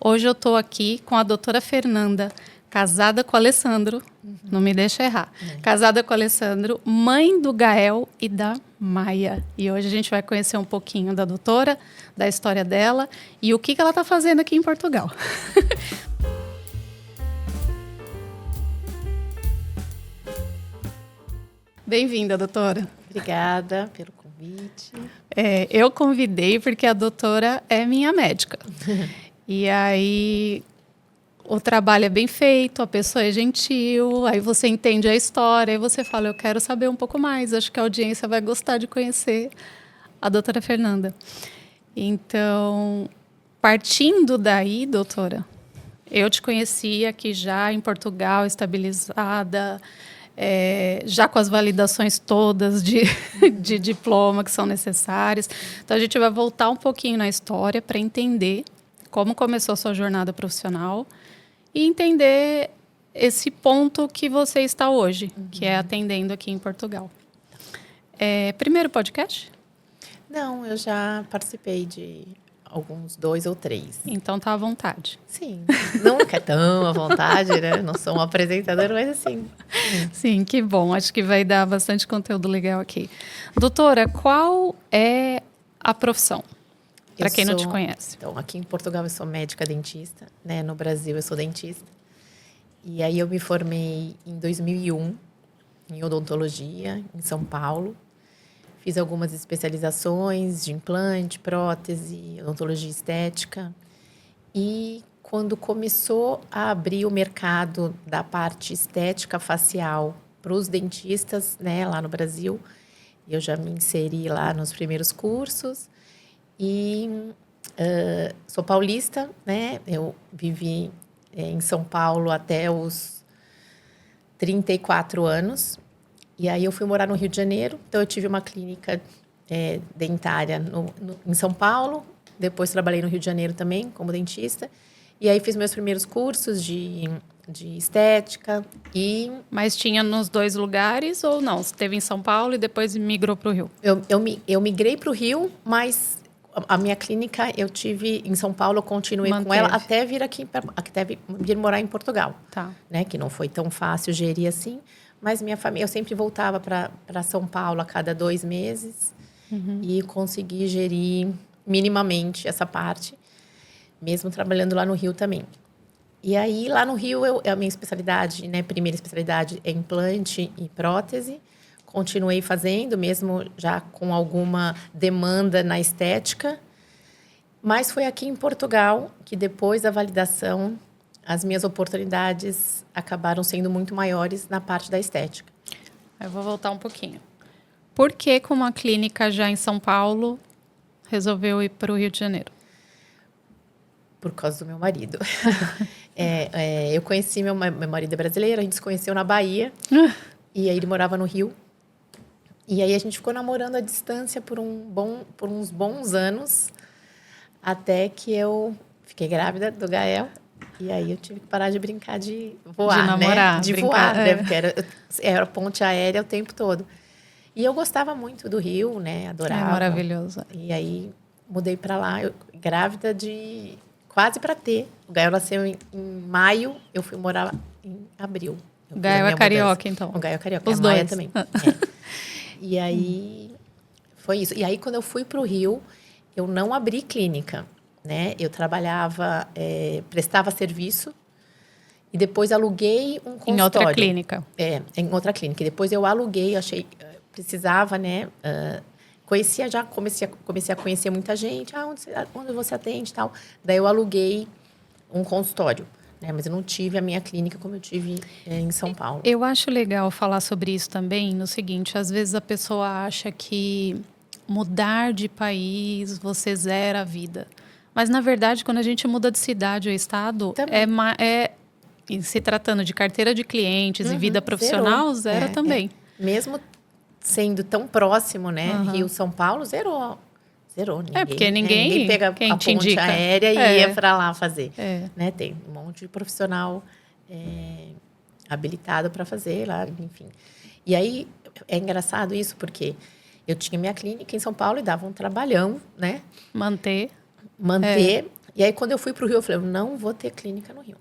Hoje eu estou aqui com a doutora Fernanda, casada com o Alessandro, não me deixa errar, casada com o Alessandro, mãe do Gael e da Maia. E hoje a gente vai conhecer um pouquinho da doutora, da história dela e o que ela está fazendo aqui em Portugal. Bem-vinda, doutora. Obrigada pelo convite. Eu convidei porque a doutora é minha médica. E aí o trabalho é bem feito, a pessoa é gentil, aí você entende a história, aí você fala, eu quero saber um pouco mais, acho que a audiência vai gostar de conhecer a doutora Fernanda. Então, partindo daí, doutora, eu te conheci aqui já em Portugal, estabilizada, já com as validações todas de diploma que são necessárias. Então, a gente vai voltar um pouquinho na história para entender como começou a sua jornada profissional e entender esse ponto que você está hoje, que é atendendo aqui em Portugal. Primeiro podcast? Não, eu já participei de alguns 2 ou 3. Então tá à vontade. Sim, não é tão à vontade, né? Não sou uma apresentadora, mas assim. Sim, que bom. Acho que vai dar bastante conteúdo legal aqui. Doutora, qual é a profissão? Para quem não te conhece. Então, aqui em Portugal eu sou médica dentista, né? No Brasil eu sou dentista. E aí eu me formei em 2001 em odontologia, em São Paulo. Fiz algumas especializações de implante, prótese, odontologia estética. E quando começou a abrir o mercado da parte estética facial para os dentistas, né, lá no Brasil, eu já me inseri lá nos primeiros cursos. E sou paulista, né? Eu vivi em São Paulo até os 34 anos. E aí eu fui morar no Rio de Janeiro. Então, eu tive uma clínica dentária em São Paulo. Depois, trabalhei no Rio de Janeiro também, como dentista. E aí, fiz meus primeiros cursos de estética. Mas tinha nos 2 lugares ou não? Você esteve em São Paulo e depois migrou para o Rio? Eu migrei para o Rio, mas a minha clínica eu tive em São Paulo, eu continuei com ela até vir vir morar em Portugal. Tá. Né? Que não foi tão fácil gerir assim. Mas minha família, eu sempre voltava para São Paulo a cada 2 meses e consegui gerir minimamente essa parte, mesmo trabalhando lá no Rio também. E aí, lá no Rio, a minha especialidade, né, primeira especialidade é implante e prótese. Continuei fazendo, mesmo já com alguma demanda na estética. Mas foi aqui em Portugal que, depois da validação, as minhas oportunidades acabaram sendo muito maiores na parte da estética. Eu vou voltar um pouquinho. Por que, com uma clínica já em São Paulo, resolveu ir para o Rio de Janeiro? Por causa do meu marido. Eu conheci meu marido é brasileiro, a gente se conheceu na Bahia. E aí ele morava no Rio. E aí a gente ficou namorando à distância por uns bons anos. Até que eu fiquei grávida do Gael. E aí eu tive que parar de brincar de voar, de namorar, né? De voar, né? Porque era ponte aérea o tempo todo. E eu gostava muito do Rio, né? Adorava. É maravilhoso. E aí mudei para lá, grávida de quase para ter. O Gael nasceu em maio, eu fui morar em abril. O Gael é carioca, então? O Gael é carioca, Os a dois. Maia também. E aí foi isso. E aí quando eu fui para o Rio, eu não abri clínica. Né? Eu trabalhava, prestava serviço e depois aluguei um consultório. Em outra clínica. Em outra clínica. E depois eu aluguei, achei, precisava, né? Comecei a conhecer muita gente. Onde você atende e tal. Daí eu aluguei um consultório. Né? Mas eu não tive a minha clínica como eu tive em São Paulo. Eu acho legal falar sobre isso também no seguinte, às vezes a pessoa acha que mudar de país, você zera a vida. Mas, na verdade, quando a gente muda de cidade ou estado, se tratando de carteira de clientes e vida profissional, zera também. Mesmo sendo tão próximo, né? Rio, São Paulo, zerou. Ninguém, porque ninguém pega a ponte aérea e ia para lá fazer. Né? Tem um monte de profissional habilitado para fazer lá, enfim. E aí, é engraçado isso, porque eu tinha minha clínica em São Paulo e dava um trabalhão, né? Manter. E aí, quando eu fui para o Rio, eu falei, eu não vou ter clínica no Rio.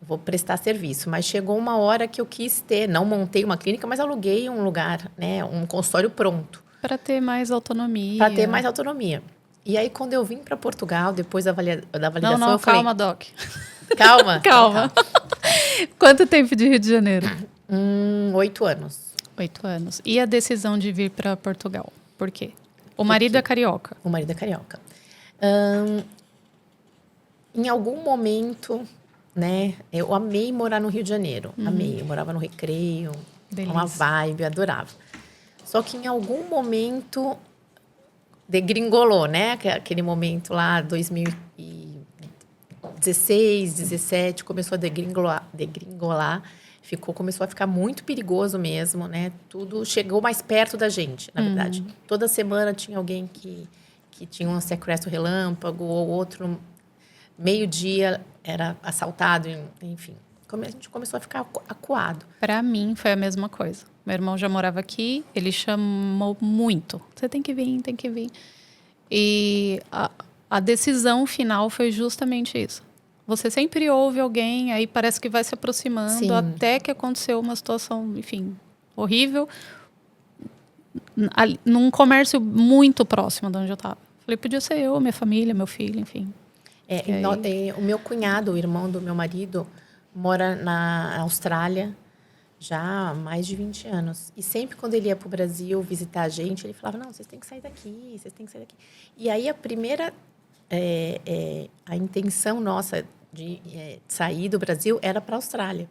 Eu vou prestar serviço. Mas chegou uma hora que eu quis ter, não montei uma clínica, mas aluguei um lugar, né, um consultório pronto. Para ter mais autonomia. Para ter mais autonomia. E aí, quando eu vim para Portugal, depois da validação, Não, eu falei... calma, Doc. Calma. Calma. Quanto tempo de Rio de Janeiro? 8 anos. 8 anos. E a decisão de vir para Portugal? Por quê? O marido é carioca. O marido é carioca. Em algum momento, né? Eu amei morar no Rio de Janeiro. Amei. Eu morava no Recreio. Delícia. Uma vibe, eu adorava. Só que em algum momento degringolou, né? Aquele momento lá, 2016, 17, começou a degringolar. Começou a ficar muito perigoso mesmo, né? Tudo chegou mais perto da gente, na verdade. Toda semana tinha alguém que tinha um sequestro relâmpago, ou outro, meio-dia era assaltado, enfim. A gente começou a ficar acuado. Para mim, foi a mesma coisa. Meu irmão já morava aqui, ele chamou muito. Você tem que vir, tem que vir. E a decisão final foi justamente isso. Você sempre ouve alguém, aí parece que vai se aproximando, Sim. até que aconteceu uma situação, enfim, horrível, num comércio muito próximo de onde eu estava. Falei, podia ser eu, minha família, meu filho, enfim. O meu cunhado, o irmão do meu marido, mora na Austrália já há mais de 20 anos. E sempre quando ele ia para o Brasil visitar a gente, ele falava, não, vocês têm que sair daqui, vocês têm que sair daqui. E aí a primeira... a intenção nossa de sair do Brasil era para a Austrália.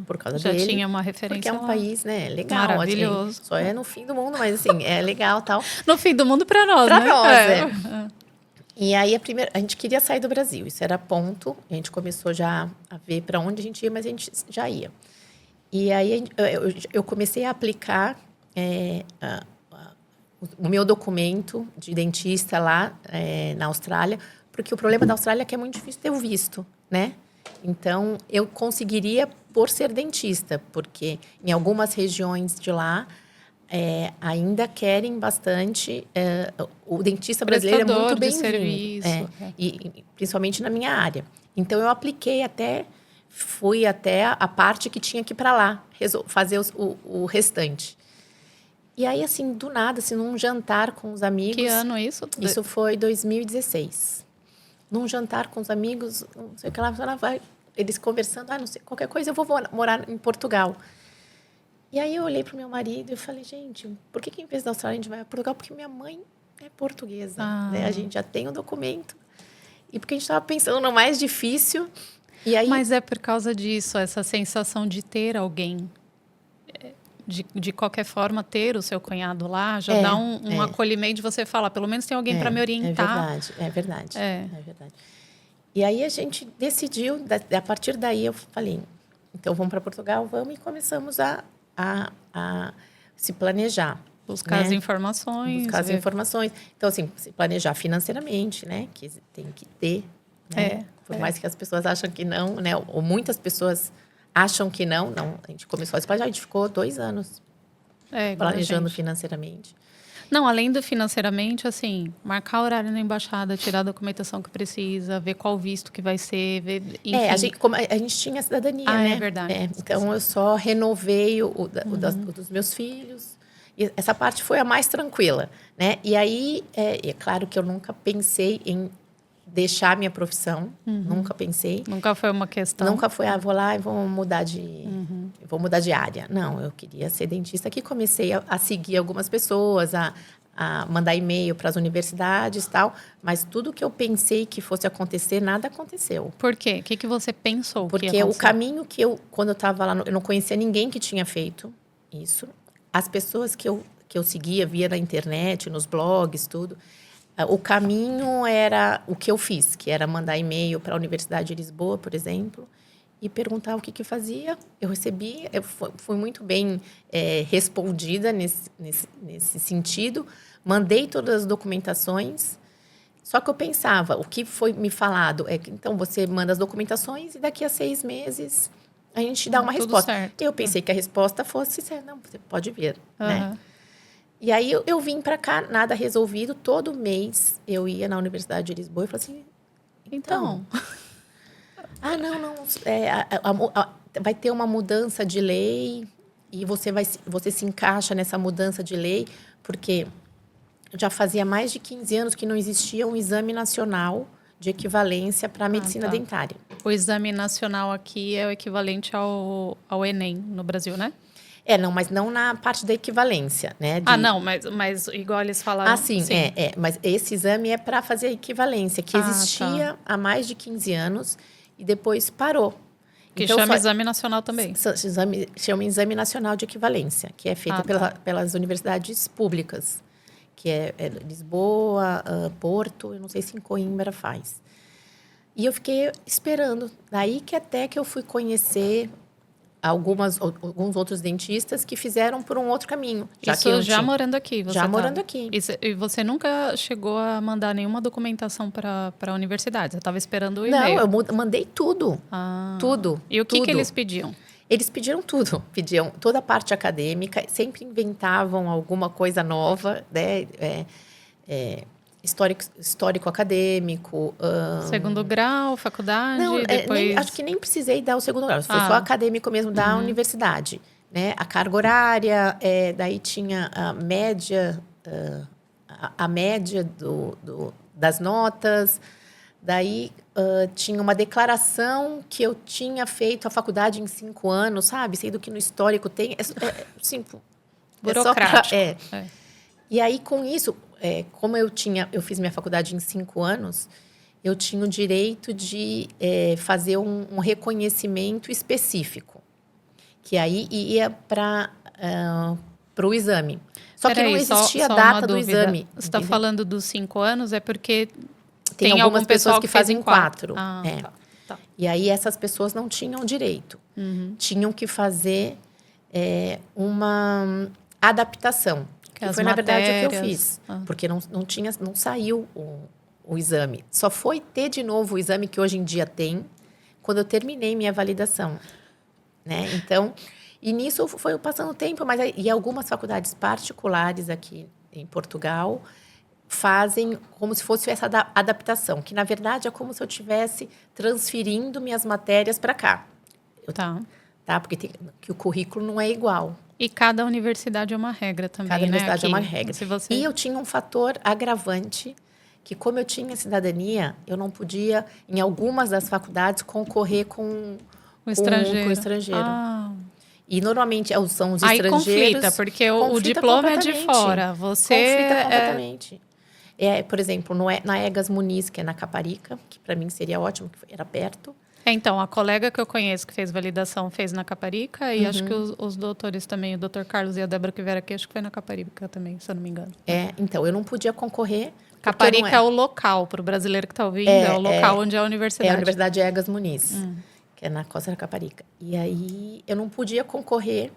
Por causa já dele. Já tinha uma referência. Porque é um país, né, legal. Maravilhoso. Assim, só é no fim do mundo, mas assim, é legal tal. No fim do mundo para nós, pra né? Nós, E aí a gente queria sair do Brasil. Isso era ponto. A gente começou já a ver para onde a gente ia, mas a gente já ia. E aí eu comecei a aplicar o meu documento de dentista lá na Austrália, porque o problema da Austrália é que é muito difícil ter o visto, né? Então, eu conseguiria por ser dentista, porque em algumas regiões de lá ainda querem bastante... o dentista brasileiro é muito bem-vindo. E principalmente na minha área. Então, eu apliquei fui até a parte que tinha que ir para lá, fazer o restante. E aí, assim, do nada, assim, num jantar com os amigos... Que ano é isso? Isso foi 2016. Num jantar com os amigos, não sei o que lá, eles conversando, não sei, qualquer coisa, eu vou morar em Portugal. E aí eu olhei para o meu marido e falei, gente, por que em vez da Austrália a gente vai a Portugal? Porque minha mãe é portuguesa, né? A gente já tem o documento. E porque a gente estava pensando no mais difícil. E aí... Mas é por causa disso, essa sensação de ter alguém... De qualquer forma, ter o seu cunhado lá já dá um acolhimento de você falar, pelo menos tem alguém para me orientar. É verdade. E aí a gente decidiu, a partir daí eu falei, então vamos para Portugal, vamos, e começamos a se planejar. Buscar as informações. Buscar as informações. Então, assim, se planejar financeiramente, né? Que tem que ter, né? Por mais que as pessoas acham que não, né? Ou muitas pessoas... acham que não. A gente começou a se planejar, a gente ficou 2 anos planejando financeiramente. Não, além do financeiramente, assim, marcar horário na embaixada, tirar a documentação que precisa, ver qual visto que vai ser, ver, enfim. A gente tinha cidadania, né? É verdade. Então, eu só renovei o dos meus filhos. E essa parte foi a mais tranquila, né? E aí, é claro que eu nunca pensei em deixar minha profissão, nunca pensei. Nunca foi uma questão. Nunca foi, vou lá e vou mudar de área. Não, eu queria ser dentista, que comecei a seguir algumas pessoas, a mandar e-mail para as universidades e tal, mas tudo que eu pensei que fosse acontecer, nada aconteceu. Por quê? O que você pensou? Porque o caminho que quando eu estava lá, eu não conhecia ninguém que tinha feito isso. As pessoas que eu seguia, via na internet, nos blogs, tudo... O caminho era o que eu fiz, que era mandar e-mail para a Universidade de Lisboa, por exemplo, e perguntar o que fazia. Eu recebi, fui muito bem respondida nesse sentido. Mandei todas as documentações. Só que eu pensava, o que foi me falado é que, então, você manda as documentações e daqui a 6 meses a gente dá uma resposta. Certo. Eu pensei que a resposta fosse, não, você pode vir, né? E aí eu vim para cá, nada resolvido. Todo mês eu ia na Universidade de Lisboa e falava assim, Então, Não. Vai ter uma mudança de lei e você se encaixa nessa mudança de lei, porque já fazia mais de 15 anos que não existia um exame nacional de equivalência para a medicina dentária. o exame nacional aqui é o equivalente ao Enem no Brasil, né? Mas não na parte da equivalência, né? Não, mas igual eles falaram... sim. Mas esse exame é para fazer a equivalência, que existia há mais de 15 anos e depois parou. Que então, chama Exame Nacional também. Chama Exame Nacional de Equivalência, que é feito pelas universidades públicas, que é Lisboa, Porto, eu não sei se em Coimbra faz. E eu fiquei esperando. Daí que até que eu fui conhecer alguns outros dentistas que fizeram por um outro caminho. Morando aqui. Morando aqui. E você nunca chegou a mandar nenhuma documentação para a universidade? Você estava esperando o e-mail? Não, eu mandei tudo. Tudo. E o que eles pediam? Eles pediram tudo. Pediam toda a parte acadêmica, sempre inventavam alguma coisa nova, né? Histórico acadêmico. Segundo grau, faculdade, não, depois... acho que nem precisei dar o segundo grau. Foi só acadêmico mesmo da universidade. Né? A carga horária, daí tinha a média, das notas. Daí tinha uma declaração que eu tinha feito a faculdade em 5 anos, sabe? Sendo que no histórico tem... burocrático. E aí, com isso... como eu fiz minha faculdade em 5 anos, eu tinha o direito de fazer um reconhecimento específico, que aí ia para o exame. Só que não existia a data do exame. Você está falando dos 5 anos, é porque tem algumas pessoas que fazem 4. Tá. E aí essas pessoas não tinham direito. Tinham que fazer uma adaptação. Que foi, na verdade, o que eu fiz. Porque não saiu o exame. Só foi ter de novo o exame que hoje em dia tem, quando eu terminei minha validação. Né? Então, e nisso foi passando o tempo, e algumas faculdades particulares aqui em Portugal fazem como se fosse essa adaptação, que, na verdade, é como se eu estivesse transferindo minhas matérias para cá. Porque que o currículo não é igual. E cada universidade é uma regra também, Cada universidade é uma regra. E eu tinha um fator agravante, que como eu tinha cidadania, eu não podia, em algumas das faculdades, concorrer com o estrangeiro. E normalmente são os estrangeiros... Aí conflita, porque o diploma é de fora. Conflita completamente. Por exemplo, na Egas Muniz, que é na Caparica, que para mim seria ótimo, que era perto. Então, a colega que eu conheço que fez validação fez na Caparica e acho que os doutores também, o doutor Carlos e a Débora que vieram aqui, acho que foi na Caparica também, se eu não me engano. Então, eu não podia concorrer. Caparica é o local, para o brasileiro que está ouvindo, é o local onde é a universidade. É a Universidade Egas Muniz, que é na Costa da Caparica. E aí, eu não podia concorrer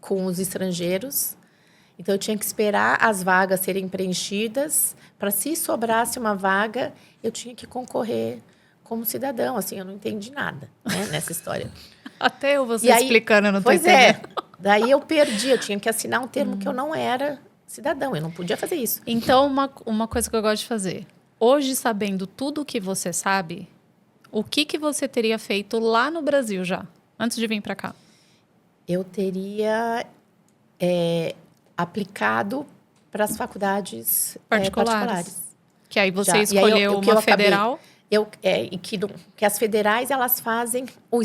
com os estrangeiros, então eu tinha que esperar as vagas serem preenchidas, para se sobrasse uma vaga, eu tinha que concorrer como cidadão, assim, eu não entendi nada, né, nessa história. Até eu você explicando, eu não estou entendendo. Daí eu perdi, eu tinha que assinar um termo que eu não era cidadão, eu não podia fazer isso. Então, uma coisa que eu gosto de fazer, hoje sabendo tudo o que você sabe, o que você teria feito lá no Brasil já, antes de vir para cá? Eu teria aplicado para as faculdades particulares. Que aí você escolheu uma federal... que as federais, elas fazem o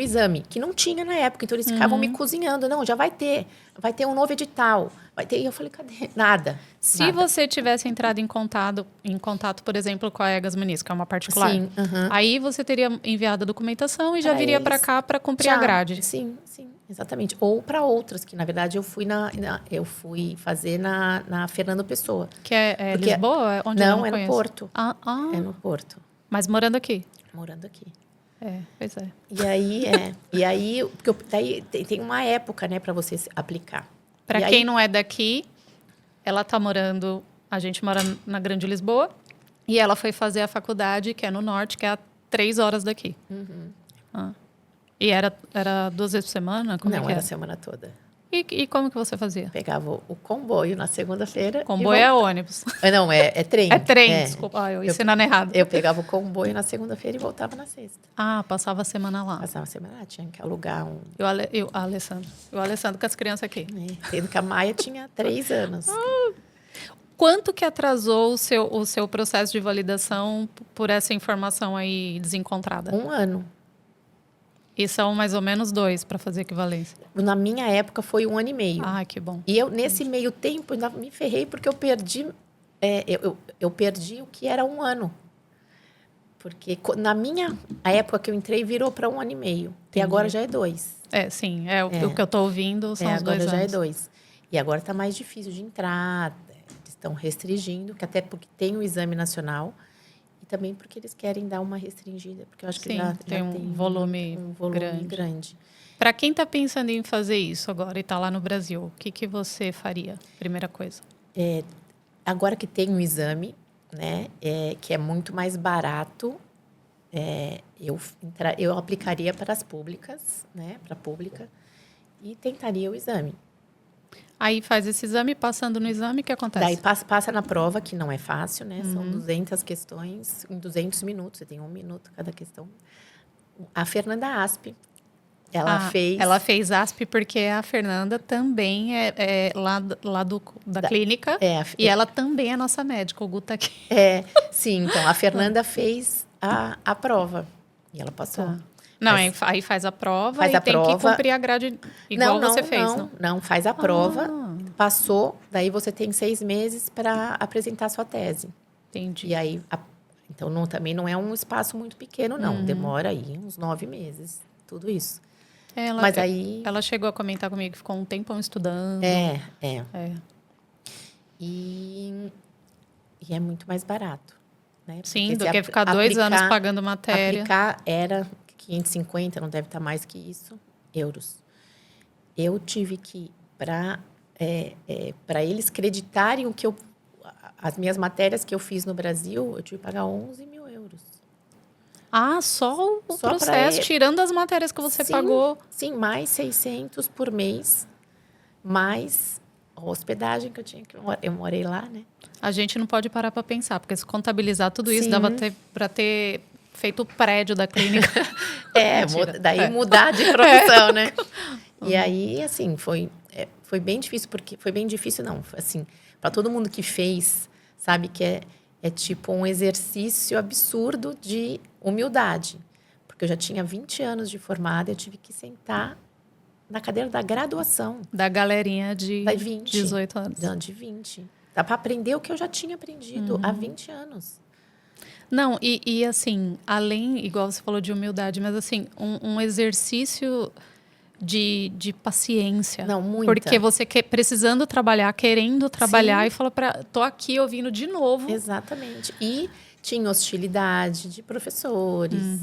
exame, que não tinha na época. Então, eles ficavam me cozinhando. Não, já vai ter um novo edital. Vai ter. E eu falei, cadê? Nada. Se você tivesse entrado em contato, por exemplo, com a Egas Muniz, que é uma particular, sim, aí você teria enviado a documentação e já viria para cá para cumprir a grade. Sim, exatamente. Ou para outras, que na verdade eu fui fazer na Fernando Pessoa. Que é Lisboa? Onde não, é no Porto. É no Porto. Mas morando aqui? Morando aqui. Pois é. E aí, porque daí tem uma época, né, para você aplicar. Para quem não é daqui, ela está morando... A gente mora na Grande Lisboa. E ela foi fazer a faculdade, que é no norte, que é a 3 horas daqui. E era 2 vezes por semana? Não, era a semana toda. E como que você fazia? Pegava o comboio na segunda-feira. Comboio é ônibus. Não, é trem. É trem, desculpa. Eu ensinando errado. Eu pegava o comboio na segunda-feira e voltava na sexta. Passava a semana lá. Passava a semana, tinha que alugar um... O Alessandro com as crianças aqui. Sendo que a Maia tinha 3 anos. Quanto que atrasou o seu processo de validação por essa informação aí desencontrada? 1 ano. E são mais ou menos 2 para fazer equivalência. Na minha época foi 1 ano e meio. Que bom. E eu, nesse meio tempo, ainda me ferrei porque eu perdi... eu perdi o que era 1 ano. Porque na minha época que eu entrei, virou para 1 ano e meio. E agora já é 2. Sim. O que eu estou ouvindo são os 2 anos. Agora já é 2. E agora está mais difícil de entrar. Estão restringindo, que até porque tem o exame nacional. E também porque eles querem dar uma restringida. Porque eu acho que já tem um volume grande. Para quem está pensando em fazer isso agora e está lá no Brasil, o que você faria? Primeira coisa. Agora que tem o exame, né, que é muito mais barato, eu aplicaria para as públicas, né, para a pública, e tentaria o exame. Aí faz esse exame, passando no exame, o que acontece? Daí passa na prova, que não é fácil, né? São 200 questões em 200 minutos. Você tem 1 minuto cada questão. A Fernanda Asp, ela fez... Ela fez ASP porque a Fernanda também é lá da clínica. E ela também é nossa médica, o Gu tá aqui. Sim, então, a Fernanda fez a prova. E ela passou. Tá. Não, aí faz a prova tem que cumprir a grade igual você fez, não? Não, faz a prova, passou, daí você tem 6 meses para apresentar sua tese. Entendi. E aí, então também não é um espaço muito pequeno, não. Demora aí uns 9 meses, tudo isso. Mas aí... Ela chegou a comentar comigo que ficou um tempão estudando. E é muito mais barato, né? Sim, do que ficar 2 anos pagando matéria. Aplicar era 550, não deve estar mais que isso, euros. Eu tive que, para eles creditarem as minhas matérias que eu fiz no Brasil, eu tive que pagar 11 mil euros. Só o processo, tirando as matérias que você pagou. Sim, mais 600 por mês, mais a hospedagem que eu tinha, que eu morei lá, né? A gente não pode parar para pensar, porque se contabilizar tudo isso, dava para ter feito o prédio da clínica. Mudar de profissão, né? E aí, assim, foi bem difícil, porque... Foi bem difícil, não. Assim, para todo mundo que fez, sabe que é tipo um exercício absurdo de humildade. Porque eu já tinha 20 anos de formada, eu tive que sentar na cadeira da graduação. Da galerinha de 20, 18 anos. Não, de 20. Dá para aprender o que eu já tinha aprendido há 20 anos. Não, e assim, além, igual você falou de humildade, mas assim, um exercício de paciência. Não, muita. Porque você precisando trabalhar, querendo trabalhar, e falou tô aqui ouvindo de novo. Exatamente. E tinha hostilidade de professores.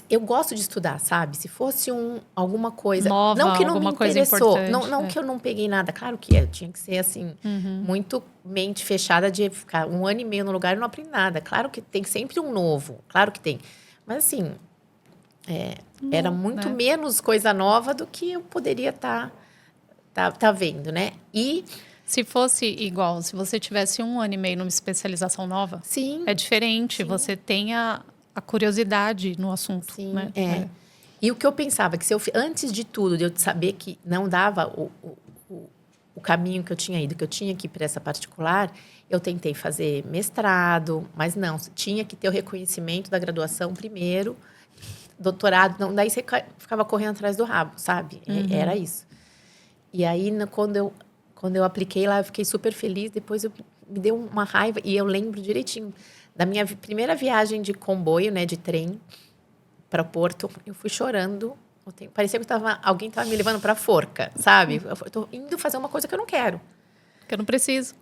Eu gosto de estudar, sabe? Se fosse alguma coisa... Nova, não que não alguma me coisa interessou. importante. Não que eu não peguei nada. Claro que tinha que ser, assim, muito mente fechada de ficar 1 ano e meio no lugar e não aprender nada. Claro que tem sempre um novo. Claro que tem. Mas, assim, era muito menos coisa nova do que eu poderia tá vendo, né? E... Se fosse igual, se você tivesse 1 ano e meio numa especialização nova, sim, é diferente. Sim. Você tem a curiosidade no assunto. Sim, né? E o que eu pensava, que se eu, antes de tudo, de eu saber que não dava o caminho que eu tinha ido, que eu tinha que ir para essa particular, eu tentei fazer mestrado, mas não, tinha que ter o reconhecimento da graduação primeiro, doutorado, não, daí você ficava correndo atrás do rabo, sabe? Era isso. E aí, quando eu apliquei lá, eu fiquei super feliz, depois me deu uma raiva, e eu lembro direitinho da minha primeira viagem de comboio, né, de trem, para Porto, eu fui chorando. Parecia que alguém estava me levando para a forca, sabe? Eu estou indo fazer uma coisa que eu não quero. Que eu não preciso.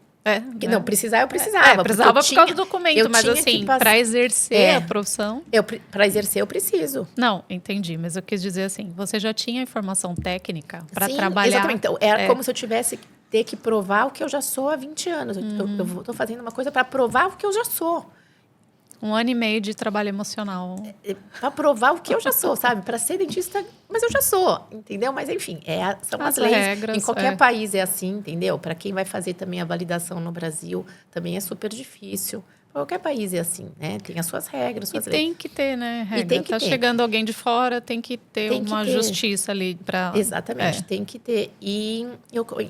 Não, precisar eu precisava. Precisava por causa do documento, mas assim, para exercer a profissão... Para exercer eu preciso. Não, entendi, mas eu quis dizer assim, você já tinha informação técnica para trabalhar... Exatamente, então era como se eu tivesse ter que provar o que eu já sou há 20 anos. Eu estou fazendo uma coisa para provar o que eu já sou. 1 ano e meio de trabalho emocional. Para provar o que eu já sou, sabe? Para ser dentista, mas eu já sou, entendeu? Mas enfim, são as leis. regras, Em qualquer país é assim, entendeu? Para quem vai fazer também a validação no Brasil, também é super difícil. Qualquer país é assim, né? Tem as suas regras, suas leis. Tem que ter, né, regra? E tem que ter. Chegando alguém de fora, tem que ter uma justiça ali para... Exatamente, tem que ter. E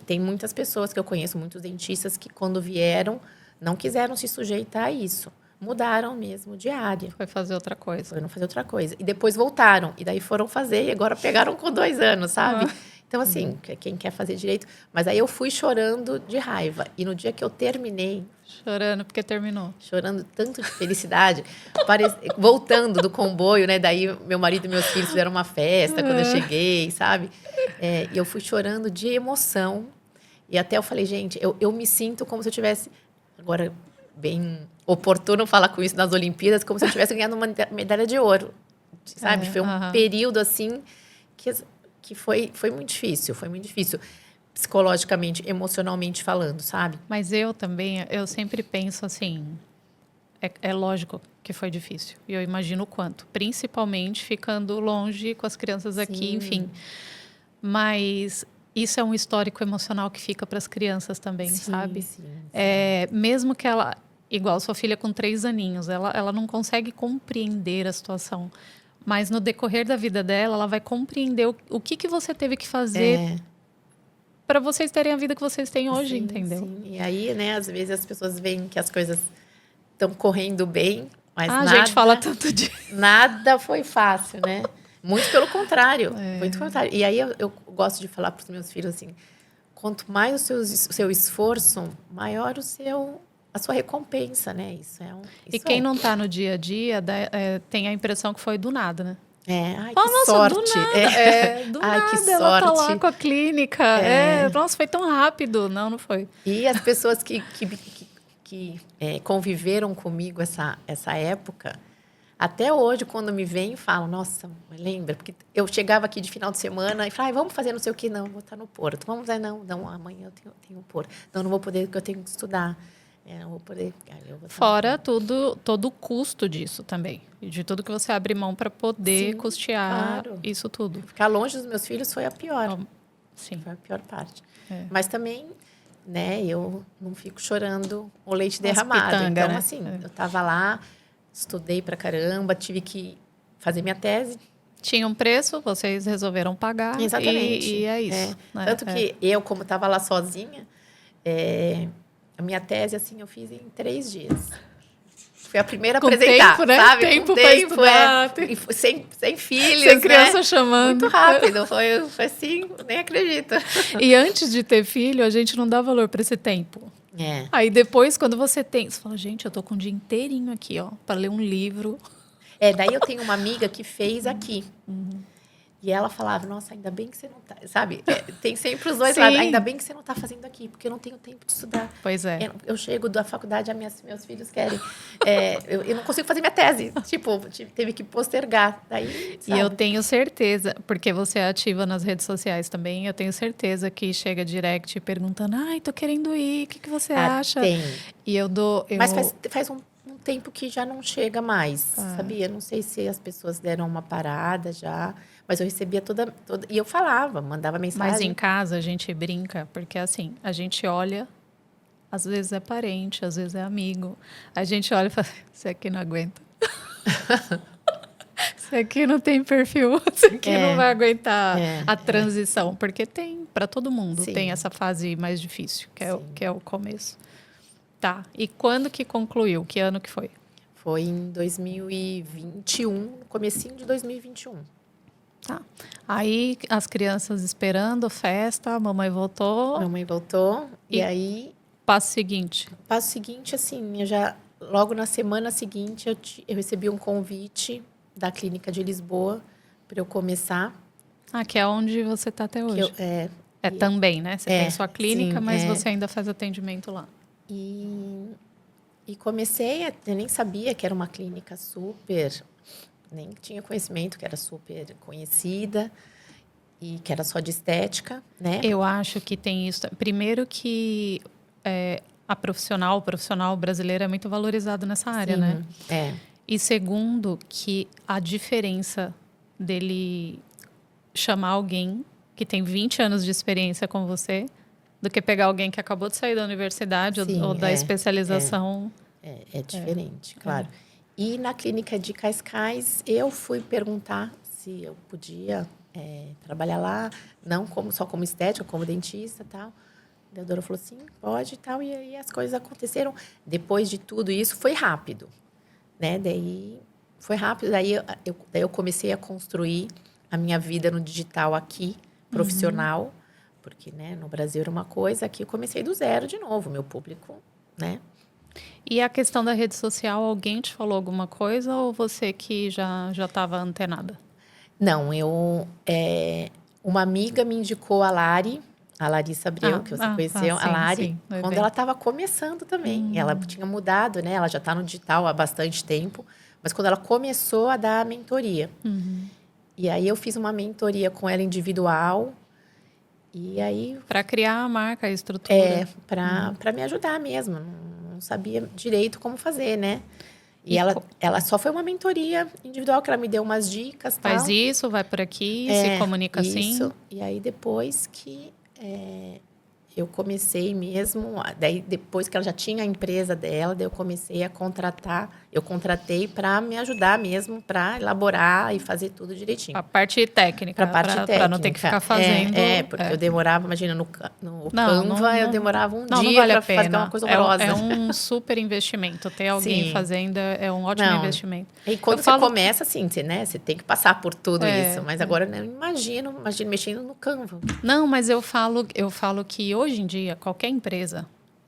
tem muitas pessoas que eu conheço, muitos dentistas, que quando vieram, não quiseram se sujeitar a isso. Mudaram mesmo de área. Foi fazer outra coisa. Foram fazer outra coisa. E depois voltaram. E daí foram fazer e agora pegaram com 2 anos, sabe? Então, assim, quem quer fazer direito... Mas aí eu fui chorando de raiva. E no dia que eu terminei... Chorando porque terminou. Chorando tanto de felicidade. Voltando do comboio, né? Daí meu marido e meus filhos fizeram uma festa quando eu cheguei, sabe? E eu fui chorando de emoção. E até eu falei, gente, eu me sinto como se eu tivesse... Agora, bem oportuno falar com isso nas Olimpíadas, como se eu tivesse ganhado uma medalha de ouro, sabe? Foi um período, assim, que foi muito difícil. Foi muito difícil, psicologicamente, emocionalmente falando, sabe? Mas eu também, eu sempre penso assim, é lógico que foi difícil. E eu imagino o quanto. Principalmente ficando longe com as crianças aqui, enfim. Mas isso é um histórico emocional que fica para as crianças também, sabe? Sim. Mesmo que ela... Igual sua filha com 3 aninhos, ela não consegue compreender a situação. Mas no decorrer da vida dela, ela vai compreender o que você teve que fazer para vocês terem a vida que vocês têm hoje, entendeu? Sim. E aí, né, às vezes as pessoas veem que as coisas estão correndo bem, mas a gente fala tanto de... Nada foi fácil, né? Muito pelo contrário. Muito pelo contrário. E aí eu gosto de falar para os meus filhos assim, quanto mais o seu esforço, maior a sua recompensa, né? Quem não está no dia a dia tem a impressão que foi do nada, né? Ai, que sorte. Do nada. Do ai, nada, que sorte. Ela tá lá com a clínica. Nossa, foi tão rápido. Não foi. E as pessoas que conviveram comigo essa época, até hoje, quando me veem, falam, nossa, lembra? Porque eu chegava aqui de final de semana e falava, vamos fazer não sei o quê. Não, vou estar no Porto. Vamos fazer, não, amanhã eu tenho Porto. Não vou poder, porque eu tenho que estudar. Não vou poder. Fora todo o custo disso também. E de tudo que você abre mão para poder custear isso tudo. Ficar longe dos meus filhos foi a pior. Sim. Foi a pior parte. Mas também, né, eu não fico chorando o leite derramado. Pitanga, então, né? assim, eu estava lá, estudei pra caramba, tive que fazer minha tese. Tinha um preço, vocês resolveram pagar. Exatamente. E é isso. Tanto que eu, como estava lá sozinha, a minha tese, assim, eu fiz em 3 dias. Fui a primeira a apresentar, tempo, né? sabe? Tempo para estudar. Sem filhos, sem criança, né? chamando. Muito rápido. Foi assim, nem acredito. E antes de ter filho, a gente não dá valor para esse tempo. Aí depois, quando você tem... Você fala, gente, eu tô com o dia inteirinho aqui, ó, para ler um livro. Daí eu tenho uma amiga que fez aqui. E ela falava, nossa, ainda bem que você não tá... Sabe? Tem sempre os dois lados. Ainda bem que você não tá fazendo aqui, porque eu não tenho tempo de estudar. Pois é. Eu chego da faculdade, meus filhos querem... eu não consigo fazer minha tese. Tipo, teve que postergar. Daí, sabe? E eu tenho certeza, porque você é ativa nas redes sociais também, eu tenho certeza que chega direct perguntando, tô querendo ir, o que você acha? Tem. E eu dou... Mas faz um tempo que já não chega mais, sabia? Não sei se as pessoas deram uma parada já... Mas eu recebia toda... E eu falava, mandava mensagem. Mas em casa a gente brinca, porque assim, a gente olha, às vezes é parente, às vezes é amigo. A gente olha e fala, esse aqui não aguenta. Esse aqui não tem perfil, esse aqui não vai aguentar a transição. Porque tem, para todo mundo, tem essa fase mais difícil, que é o começo. Tá, e quando que concluiu? Que ano que foi? Foi em 2021, comecinho de 2021. Tá. Aí as crianças esperando, festa, a mamãe voltou. Mamãe voltou. E aí... Passo seguinte, assim, logo na semana seguinte, eu recebi um convite da Clínica de Lisboa para eu começar. Que é onde você está até hoje. Também, né? Você tem sua clínica, mas você ainda faz atendimento lá. E comecei, eu nem sabia que era uma clínica super... Nem tinha conhecimento que era super conhecida e que era só de estética, né? Eu acho que tem isso. Primeiro que o profissional brasileiro é muito valorizado nessa área, Sim, né? É. E segundo, que a diferença dele chamar alguém que tem 20 anos de experiência com você do que pegar alguém que acabou de sair da universidade ou Sim, da é. especialização. É diferente, claro. E na clínica de Cascais, eu fui perguntar se eu podia trabalhar lá, não só como estética, como dentista e tal. A Deodora falou, sim, pode e tal. E aí as coisas aconteceram. Depois de tudo isso, foi rápido, né? Daí foi rápido. Daí eu comecei a construir a minha vida no digital aqui, profissional. Porque, né, no Brasil era uma coisa, aqui eu comecei do zero de novo, meu público, né? E a questão da rede social, alguém te falou alguma coisa ou você que já estava antenada? Não, uma amiga me indicou a Larissa Abreu, que você conheceu, a Sim, Lari, sim, no quando evento. ela estava começando também. Ela tinha mudado, né? Ela já está no digital há bastante tempo, mas quando ela começou a dar a mentoria. E aí eu fiz uma mentoria com ela individual, e aí Para criar a marca, a estrutura. para me ajudar mesmo. Não sabia direito como fazer, né? E E ela só foi uma mentoria individual, que ela me deu umas dicas, faz tal. isso, vai por aqui, se comunica Isso. assim. E aí depois que eu comecei mesmo, daí depois que ela já tinha a empresa dela, daí eu comecei a contratar, eu contratei para me ajudar mesmo, para elaborar e fazer tudo direitinho. A parte técnica, para não ter que ficar fazendo. Porque eu demorava, imagina, no Não, Canva, eu demorava um não dia vale a para fazer pena. uma coisa horrorosa. É um super investimento. Ter alguém Sim. fazendo é um ótimo investimento. E quando você começa, assim, você tem que passar por tudo isso. Mas agora eu imagino mexendo no Canva. Não, mas eu falo que hoje em dia, qualquer empresa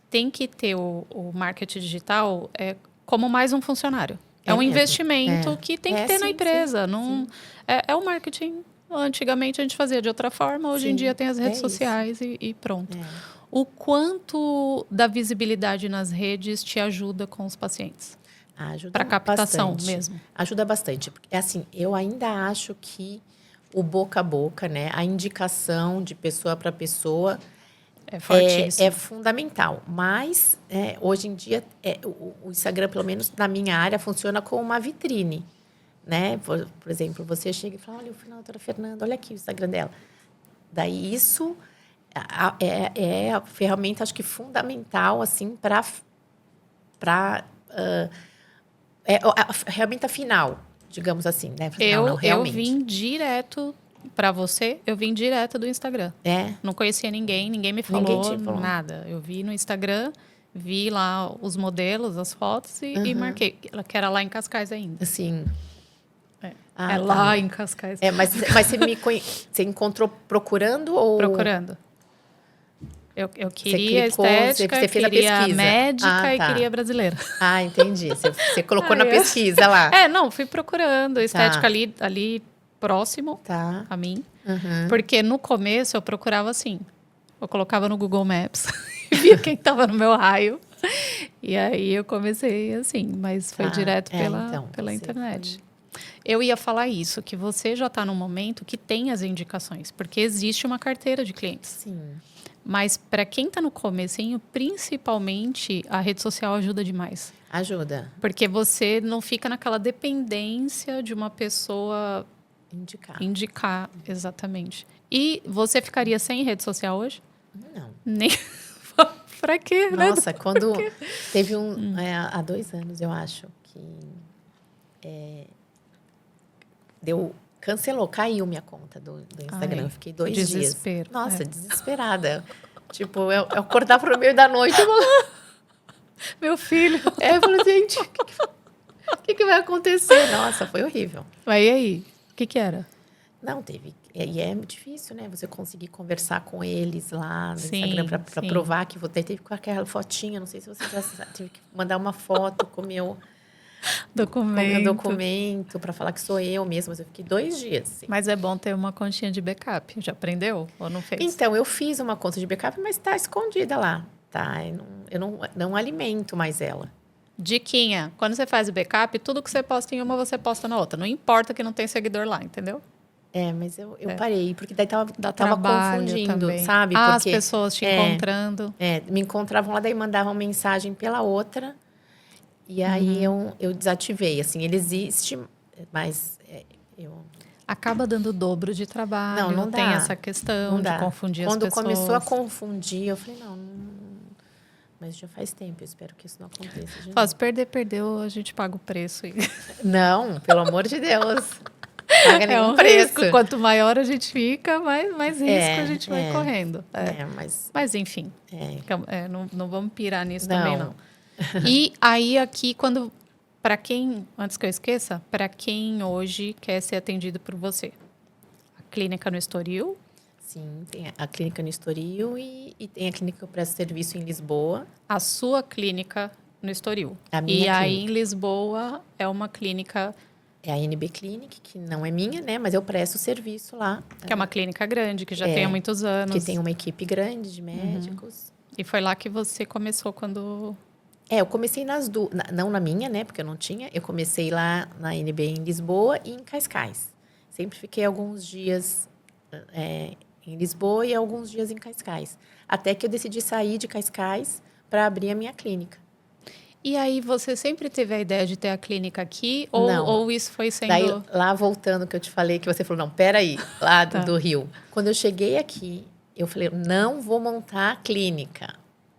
tem que ter o marketing digital como mais um funcionário. É um mesmo. investimento que tem que ter na empresa. Sim. É o marketing. Antigamente a gente fazia de outra forma, hoje em dia tem as redes sociais e pronto. O quanto da visibilidade nas redes te ajuda com os pacientes? Ajuda para captação bastante. mesmo. Ajuda bastante. É assim, eu ainda acho que o boca a boca, né, a indicação de pessoa para pessoa é fortíssimo. É fundamental. Mas hoje em dia o Instagram, pelo menos na minha área, funciona como uma vitrine, né? Por exemplo, você chega e fala, olha, o doutora Fernanda, olha aqui o Instagram dela. Daí isso é a ferramenta, acho que fundamental, assim, é a ferramenta final, digamos assim, né? Eu vim direto para você, eu vim direto do Instagram. Não conhecia ninguém me falou nada. Eu vi no Instagram, vi lá os modelos, as fotos e marquei. Que era lá em Cascais ainda. Assim. Lá em Cascais. Mas você encontrou procurando ou... Procurando. Eu queria estética, você fez queria a pesquisa. Médica e queria brasileira. Entendi. Você colocou na pesquisa lá. Não, fui procurando estética ali próximo a mim. Porque no começo eu procurava assim. Eu colocava no Google Maps e via quem estava no meu raio. E aí eu comecei assim, mas foi direto pela internet. Eu ia falar isso, que você já está num momento que tem as indicações, porque existe uma carteira de clientes. Sim. Mas para quem está no comecinho, principalmente, a rede social ajuda demais. Ajuda. Porque você não fica naquela dependência de uma pessoa indicar, exatamente. E você ficaria sem rede social hoje? Não. Nem... Para quê? Nossa, né? Quando teve há 2 anos, eu acho, que cancelou, caiu minha conta do Instagram. Eu fiquei 2 dias. Desespero. Nossa, desesperada. Tipo, eu acordava no meio da noite e meu filho. Eu falei, gente, o que vai acontecer? Nossa, foi horrível. Mas e aí? O que era? Não, teve. E é difícil, né? Você conseguir conversar com eles lá no Instagram para provar que você teve com aquela fotinha. Não sei se você já teve que mandar uma foto com o meu documento para falar que sou eu mesma. Mas eu fiquei 2 dias. Assim. Mas é bom ter uma continha de backup. Já aprendeu ou não fez? Então, eu fiz uma conta de backup, mas está escondida lá. Tá? Eu não alimento mais ela. Diquinha. Quando você faz o backup, tudo que você posta em uma, você posta na outra. Não importa que não tem seguidor lá, entendeu? Mas eu parei, porque daí tava trabalho confundindo, também. sabe? Porque Porque as pessoas te encontrando. me encontravam lá, daí mandavam mensagem pela outra. E aí eu desativei. Assim, ele existe, mas eu... Acaba dando o dobro de trabalho. Não dá. Tem essa questão Não de dá. confundir as Quando pessoas. começou a confundir, eu falei, não... Mas já faz tempo, eu espero que isso não aconteça de novo. Se perdeu, a gente paga o preço. Não, pelo amor de Deus. Paga nenhum preço. Risco. Quanto maior a gente fica, mais risco a gente vai correndo. Mas enfim, não vamos pirar nisso também, não. E aí, aqui, para quem, antes que eu esqueça, para quem hoje quer ser atendido por você? A clínica no Estoril? Sim, tem a clínica no Estoril e tem a clínica que eu presto serviço em Lisboa. A sua clínica no Estoril. A minha e clínica. Aí, em Lisboa, é uma clínica... É a NB Clinic, que não é minha, né? Mas eu presto serviço lá. Que é uma clínica grande, que já tem há muitos anos. Que tem uma equipe grande de médicos. E foi lá que você começou quando... Eu comecei nas duas. Não na minha, né? Porque eu não tinha. Eu comecei lá na NB em Lisboa e em Cascais. Sempre fiquei alguns dias em Lisboa e alguns dias em Cascais. Até que eu decidi sair de Cascais para abrir a minha clínica. E aí, você sempre teve a ideia de ter a clínica aqui? Não. Ou isso foi sendo... Daí, lá voltando que eu te falei, que você falou, não, peraí, lá do Rio. Quando eu cheguei aqui, eu falei, não vou montar a clínica.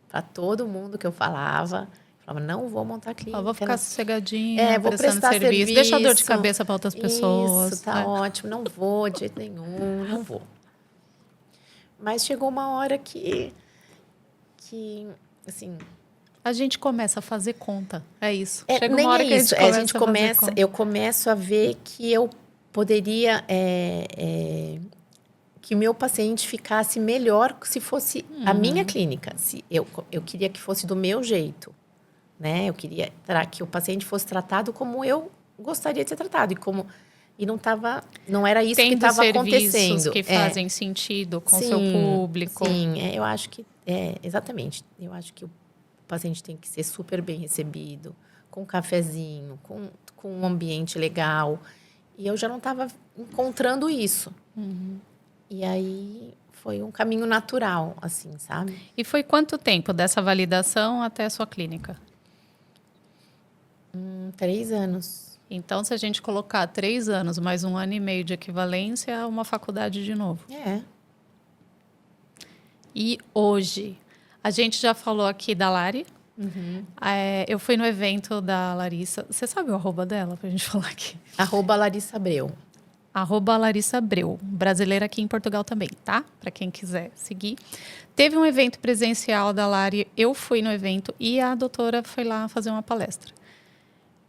Para todo mundo que eu falava, não vou montar a clínica. Vou ficar sossegadinha, vou prestar serviço. Deixa a dor de cabeça para outras pessoas. Isso, tá ótimo. Não vou de jeito nenhum, não vou. Mas chegou uma hora que assim... A gente começa a fazer conta, é isso. Chega uma hora que a gente começa eu começo a ver que eu poderia que o meu paciente ficasse melhor se fosse a minha clínica. Se eu queria que fosse do meu jeito, né? Eu queria que o paciente fosse tratado como eu gostaria de ser tratado e não era isso que estava acontecendo. Que fazem sentido com o seu público. Sim, eu acho que exatamente. Eu acho que o paciente tem que ser super bem recebido, com um cafezinho, com um ambiente legal. E eu já não estava encontrando isso. E aí foi um caminho natural, assim, sabe? E foi quanto tempo dessa validação até a sua clínica? 3 anos. Então, se a gente colocar 3 anos mais 1 ano e meio de equivalência, é uma faculdade de novo. E hoje... A gente já falou aqui da Lari. Eu fui no evento da Larissa. Você sabe o arroba dela pra gente falar aqui? @Larissa Abreu. @Larissa Abreu. Brasileira aqui em Portugal também, tá? Para quem quiser seguir. Teve um evento presencial da Lari. Eu fui no evento e a doutora foi lá fazer uma palestra.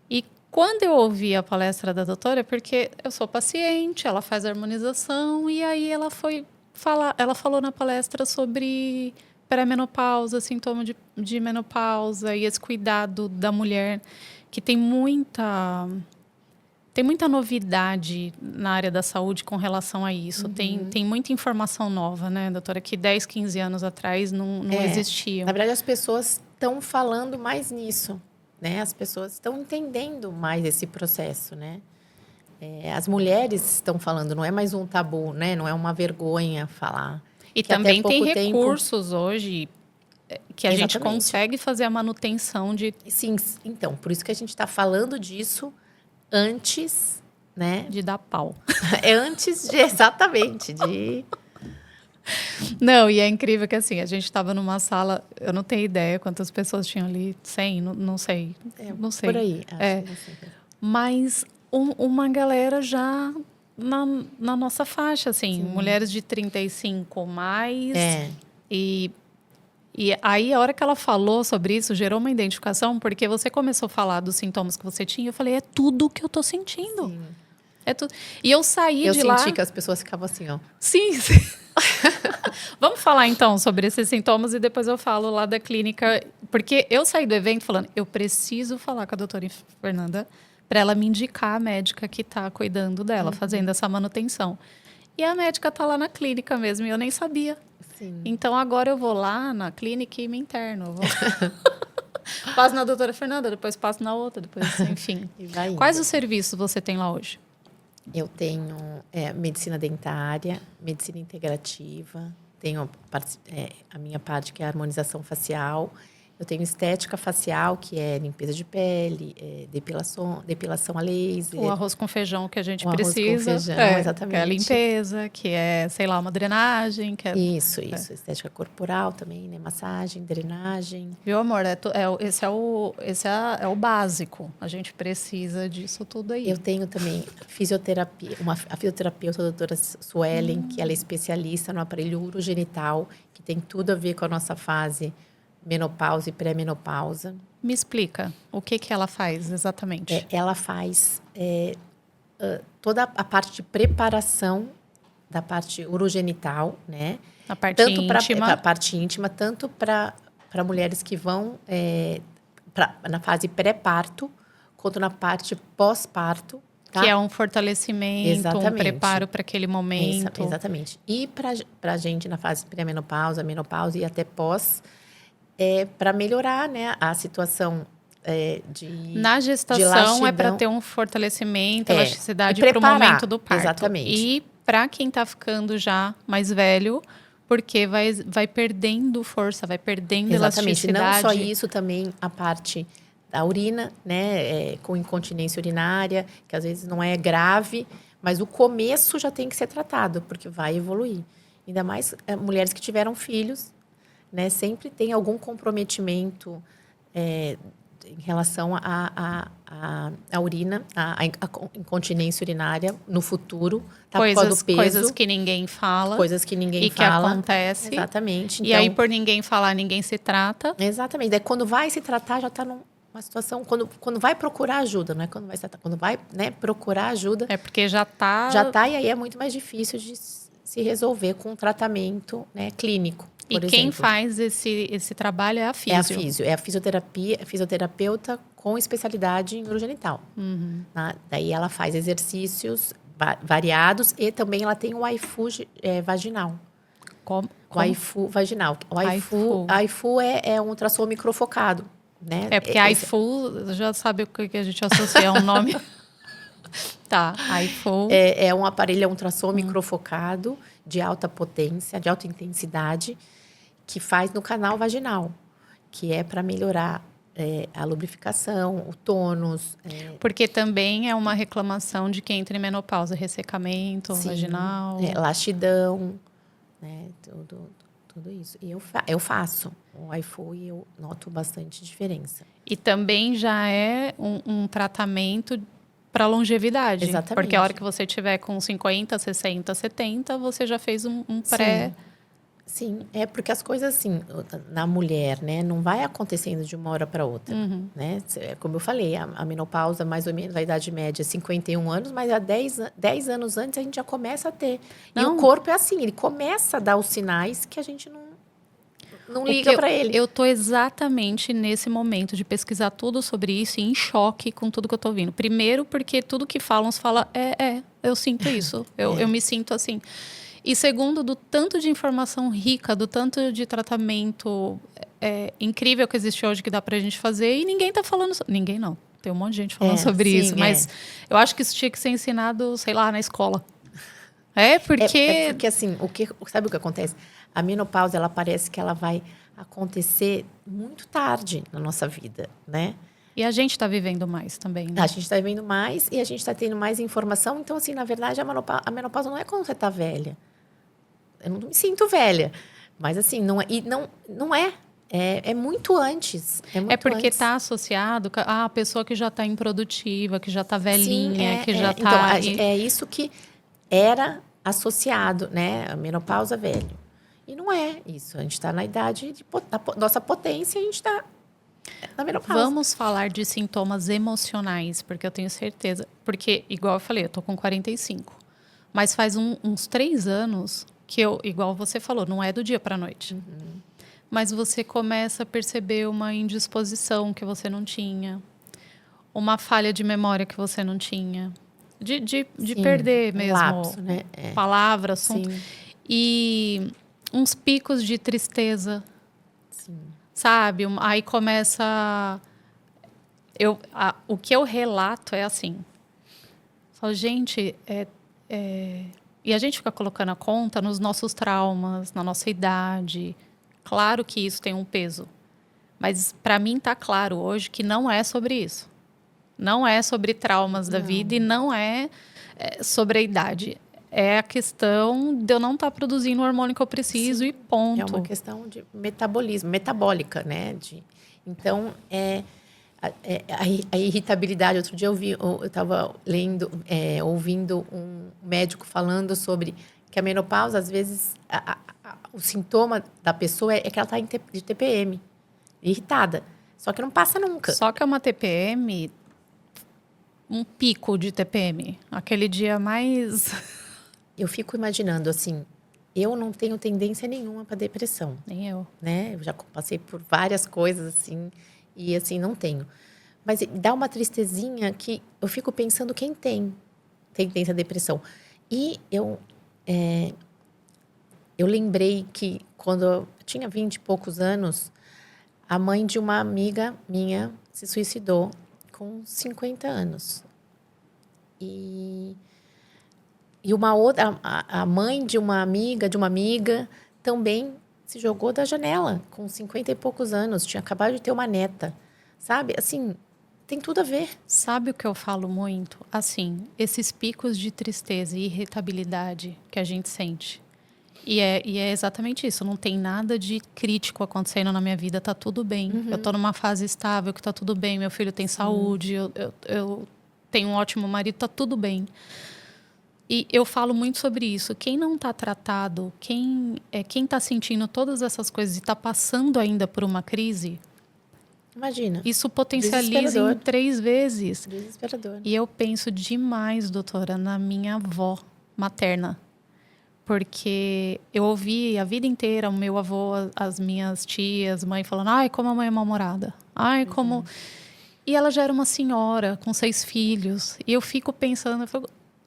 E quando eu ouvi a palestra da doutora, porque eu sou paciente, ela faz harmonização, e aí ela foi falar. Ela falou na palestra sobre pré-menopausa, sintoma de menopausa e esse cuidado da mulher, que tem muita novidade na área da saúde com relação a isso. Tem muita informação nova, né, doutora, que 10, 15 anos atrás não existia. Na verdade, as pessoas estão falando mais nisso, né? As pessoas estão entendendo mais esse processo, né? As mulheres estão falando, não é mais um tabu, né? Não é uma vergonha falar. E também tem recursos hoje que a gente consegue fazer a manutenção de... Sim, então, por isso que a gente está falando disso antes, né? De dar pau. Antes de, exatamente, de... Não, e é incrível que assim, a gente estava numa sala, eu não tenho ideia quantas pessoas tinham ali, 100, não sei. Não sei. Por aí, acho que não sei. Mas uma galera já... Na nossa faixa, assim, mulheres de 35 mais. E aí, a hora que ela falou sobre isso, gerou uma identificação, porque você começou a falar dos sintomas que você tinha. Eu falei, é tudo que eu tô sentindo. Sim. É tudo. E eu saí de lá... Eu senti que as pessoas ficavam assim, ó. Sim. Vamos falar, então, sobre esses sintomas e depois eu falo lá da clínica. Porque eu saí do evento falando, eu preciso falar com a doutora Fernanda para ela me indicar a médica que está cuidando dela, fazendo essa manutenção. E a médica está lá na clínica mesmo, e eu nem sabia. Sim. Então, agora eu vou lá na clínica e me interno. Passo na doutora Fernanda, depois passo na outra, depois, enfim. E vai indo. Quais os serviços você tem lá hoje? Eu tenho medicina dentária, medicina integrativa, tenho a minha parte que é a harmonização facial. Eu tenho estética facial, que é limpeza de pele, depilação a laser. O arroz com feijão que a gente O arroz com precisa. feijão, exatamente. Que é a limpeza, que é, sei lá, uma drenagem. Que é, Isso. Estética corporal também, né? Massagem, drenagem. Viu, amor? Esse é o básico. A gente precisa disso tudo aí. Eu tenho também fisioterapia, a fisioterapeuta, a doutora Suelen, que ela é especialista no aparelho urogenital, que tem tudo a ver com a nossa fase menopausa e pré-menopausa. Me explica, o que ela faz exatamente? Ela faz toda a parte de preparação da parte urogenital, né? A parte tanto íntima. A parte íntima, tanto para mulheres que vão na fase pré-parto, quanto na parte pós-parto. Tá? Que é um fortalecimento, exatamente. Um preparo para aquele momento. Exatamente. E para a gente, na fase pré-menopausa, menopausa e até pós, para melhorar, né, a situação na gestação é para ter um fortalecimento, elasticidade para o momento do parto. Exatamente. E para quem está ficando já mais velho, porque vai perdendo força, vai perdendo elasticidade. Não só isso, também a parte da urina, né, com incontinência urinária, que às vezes não é grave, mas o começo já tem que ser tratado, porque vai evoluir. Ainda mais mulheres que tiveram filhos, né, sempre tem algum comprometimento em relação à urina, à incontinência urinária no futuro, tá? Por causa do peso. Coisas que ninguém fala. Coisas que ninguém fala. E que acontece. Exatamente. Então, e aí, por ninguém falar, ninguém se trata. Exatamente. Daí, quando vai se tratar, já está numa situação... Quando vai procurar ajuda, não é quando vai se tratar. Quando vai, né, procurar ajuda... É porque já está... Já está, e aí é muito mais difícil de se resolver com um tratamento, né, clínico. E quem faz esse trabalho é a físio. É a físio, é a fisioterapeuta com especialidade em urogenital. Uhum. Daí ela faz exercícios variados e também ela tem o AIFU vaginal. Como? O AIFU vaginal. O AIFU é um ultrassom microfocado, né? É porque AIFU, já sabe o que a gente associa, é um nome... Tá, AIFU. É um aparelho, ultrassom microfocado de alta potência, de alta intensidade, que faz no canal vaginal, que é para melhorar a lubrificação, o tônus. Porque também é uma reclamação de quem entra em menopausa, ressecamento vaginal. Laxidão, né? Tudo isso. E eu faço o AIFU e eu noto bastante diferença. E também já é um tratamento para longevidade. Exatamente. Porque a hora que você tiver com 50, 60, 70, você já fez um pré... Sim, porque as coisas assim, na mulher, né, não vai acontecendo de uma hora para outra, né? Como eu falei, a menopausa, mais ou menos, a idade média é 51 anos, mas há 10 anos antes a gente já começa a ter. Não. E o corpo é assim, ele começa a dar os sinais que a gente não liga para ele. Eu tô exatamente nesse momento de pesquisar tudo sobre isso e em choque com tudo que eu tô ouvindo. Primeiro, porque tudo que falam, se fala, eu sinto isso, eu me sinto assim. E segundo, do tanto de informação rica, do tanto de tratamento incrível que existe hoje que dá pra gente fazer e ninguém tá falando... Ninguém não, tem um monte de gente falando sobre isso, mas eu acho que isso tinha que ser ensinado, sei lá, na escola. Porque assim, sabe o que acontece? A menopausa, ela parece que ela vai acontecer muito tarde na nossa vida, né? E a gente está vivendo mais também, né? A gente está vivendo mais e a gente está tendo mais informação. Então, assim, na verdade, a menopausa não é quando você está velha. Eu não me sinto velha. Mas, assim, não é. É muito antes. Porque está associado a pessoa que já está improdutiva, que já está velhinha, Sim, que já está... Então, é isso que era associado, né? A menopausa velho. E não é isso. A gente está na idade da nossa potência e a gente está na menopausa. Vamos falar de sintomas emocionais, porque eu tenho certeza. Porque, igual eu falei, eu tô com 45. Mas faz uns 3 anos que eu, igual você falou, não é do dia para a noite. Mas você começa a perceber uma indisposição que você não tinha. Uma falha de memória que você não tinha. De perder mesmo. Lapso, né? Palavras, assunto. Sim. E uns picos de tristeza. Sim. Sabe? Aí começa... o que eu relato é assim. Falo, gente, e a gente fica colocando a conta nos nossos traumas, na nossa idade. Claro que isso tem um peso. Mas para mim tá claro hoje que não é sobre isso. Não é sobre traumas da vida e não sobre a idade. É a questão de eu não estar produzindo o hormônio que eu preciso. Sim, e ponto. É uma questão de metabolismo, metabólica, né? Então, a irritabilidade. Outro dia eu estava ouvindo um médico falando sobre que a menopausa, às vezes, o sintoma da pessoa é que ela está de TPM, irritada. Só que não passa nunca. Só que é uma TPM, um pico de TPM. Aquele dia mais... Eu fico imaginando, assim, eu não tenho tendência nenhuma para depressão. Nem eu. Né? Eu já passei por várias coisas, assim, e assim, não tenho. Mas dá uma tristezinha que eu fico pensando quem tem tendência à depressão. E eu lembrei que quando eu tinha 20 e poucos anos, a mãe de uma amiga minha se suicidou com 50 anos. E uma outra, a mãe de uma amiga também se jogou da janela com 50 e poucos anos. Tinha acabado de ter uma neta. Sabe? Assim, tem tudo a ver. Sabe o que eu falo muito? Assim, esses picos de tristeza e irritabilidade que a gente sente. E é exatamente isso. Não tem nada de crítico acontecendo na minha vida. Tá tudo bem. Uhum. Eu tô numa fase estável, que tá tudo bem. Meu filho tem saúde. Eu tenho um ótimo marido. Tá tudo bem. E eu falo muito sobre isso. Quem não está tratado, quem está sentindo todas essas coisas e está passando ainda por uma crise, imagina. Isso potencializa em 3 vezes. Desesperador. E eu penso demais, doutora, na minha avó materna. Porque eu ouvi a vida inteira o meu avô, as minhas tias, mãe falando, ai, como a mãe é mal-humorada. Ai, como... E ela já era uma senhora com 6 filhos. E eu fico pensando,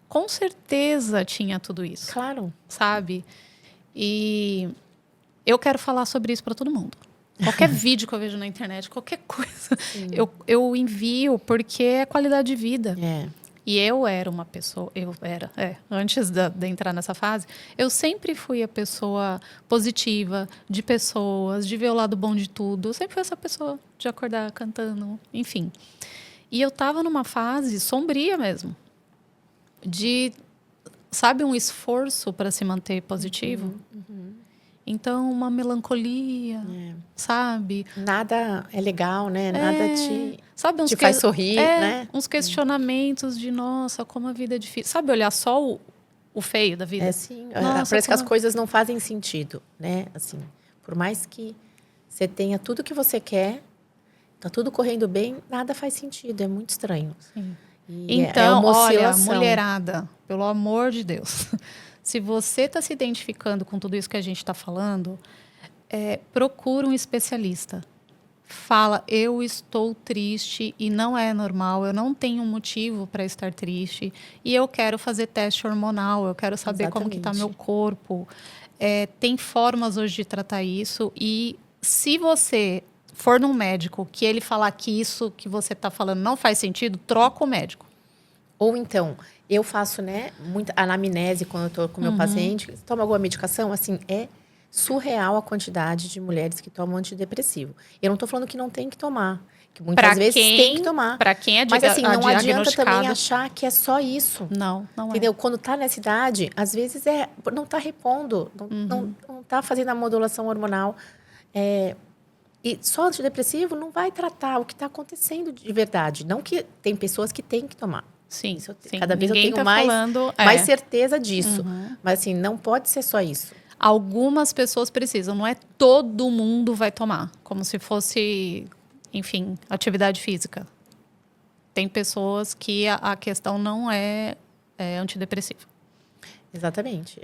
com certeza tinha tudo isso. Claro. Sabe? E eu quero falar sobre isso para todo mundo. Qualquer vídeo que eu vejo na internet, qualquer coisa, eu envio porque é qualidade de vida. E eu era uma pessoa, antes de entrar nessa fase, eu sempre fui a pessoa positiva, de pessoas, de ver o lado bom de tudo. Eu sempre fui essa pessoa de acordar cantando, enfim. E eu estava numa fase sombria mesmo. Sabe, um esforço para se manter positivo? Então, uma melancolia, sabe? Nada é legal, né? Nada te faz sorrir, né? Uns questionamentos de, nossa, como a vida é difícil. Sabe, olhar só o feio da vida? Sim. Nossa, parece que as coisas não fazem sentido, né? Assim, por mais que você tenha tudo que você quer, tá tudo correndo bem, nada faz sentido. É muito estranho. Sim. Então, uma olha, mulherada, pelo amor de Deus... Se você está se identificando com tudo isso que a gente está falando, procura um especialista. Fala, eu estou triste e não é normal, eu não tenho motivo para estar triste e eu quero fazer teste hormonal, eu quero saber como que está meu corpo. Tem formas hoje de tratar isso e se você for num médico que ele falar que isso que você está falando não faz sentido, troca o médico. Ou então, eu faço, né, muita anamnese quando eu estou com o meu paciente, toma alguma medicação, assim, é surreal a quantidade de mulheres que tomam antidepressivo. Eu não estou falando que não tem que tomar, que muitas vezes tem que tomar. Para quem é mas assim, não adianta também achar que é só isso. Não entendeu? Quando está nessa idade, às vezes não está repondo, não está fazendo a modulação hormonal. E só antidepressivo não vai tratar o que está acontecendo de verdade. Não que tem pessoas que têm que tomar. Sim. Cada vez Ninguém eu tenho mais certeza disso. Mas, assim, não pode ser só isso. Algumas pessoas precisam. Não é todo mundo vai tomar. Como se fosse, enfim, atividade física. Tem pessoas que a questão não é antidepressiva. Exatamente.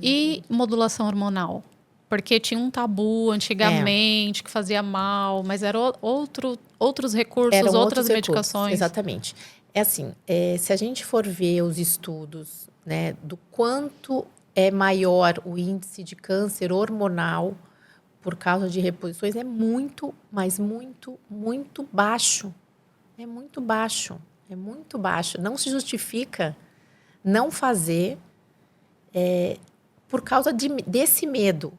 E modulação hormonal? Porque tinha um tabu antigamente que fazia mal, mas eram outros recursos, outras medicações. Exatamente. Assim, se a gente for ver os estudos, né, do quanto é maior o índice de câncer hormonal por causa de reposições, é muito, mas muito, muito baixo. É muito baixo. É muito baixo. Não se justifica não fazer por causa desse medo.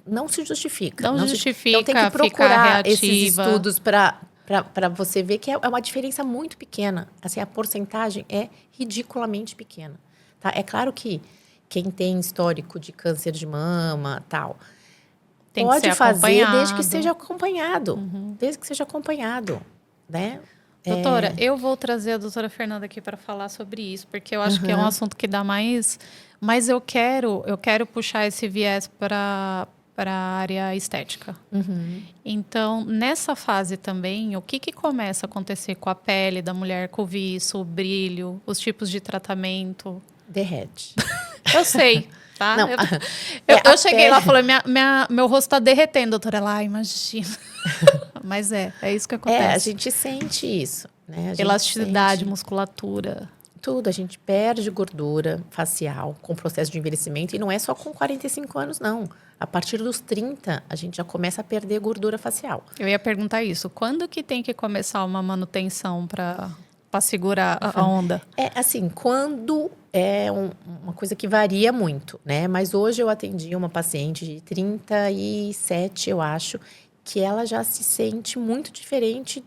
Não se justifica. Não justifica então, tem que ficar procurar esses reativa. estudos para você ver que é uma diferença muito pequena. Assim, a porcentagem é ridiculamente pequena. Tá? É claro que quem tem histórico de câncer de mama, tal, Tem pode que ser fazer desde que acompanhado. seja acompanhado. Desde que seja acompanhado, né? Doutora, eu vou trazer a doutora Fernanda aqui para falar sobre isso, porque eu acho que é um assunto que dá mais... Mas eu quero puxar esse viés para a área estética. Então, nessa fase também, o que começa a acontecer com a pele da mulher, com o viço, o brilho, os tipos de tratamento? Derrete. Eu sei, tá? Não, eu cheguei lá e falei, meu rosto está derretendo, doutora. Ela, imagina. Mas é isso que acontece. A gente sente isso, né? A gente Elasticidade, sente musculatura. tudo. A gente perde gordura facial com o processo de envelhecimento. E não é só com 45 anos, não. A partir dos 30, a gente já começa a perder gordura facial. Eu ia perguntar isso. Quando que tem que começar uma manutenção para segurar a onda? Assim, quando uma coisa que varia muito, né? Mas hoje eu atendi uma paciente de 37, eu acho, que ela já se sente muito diferente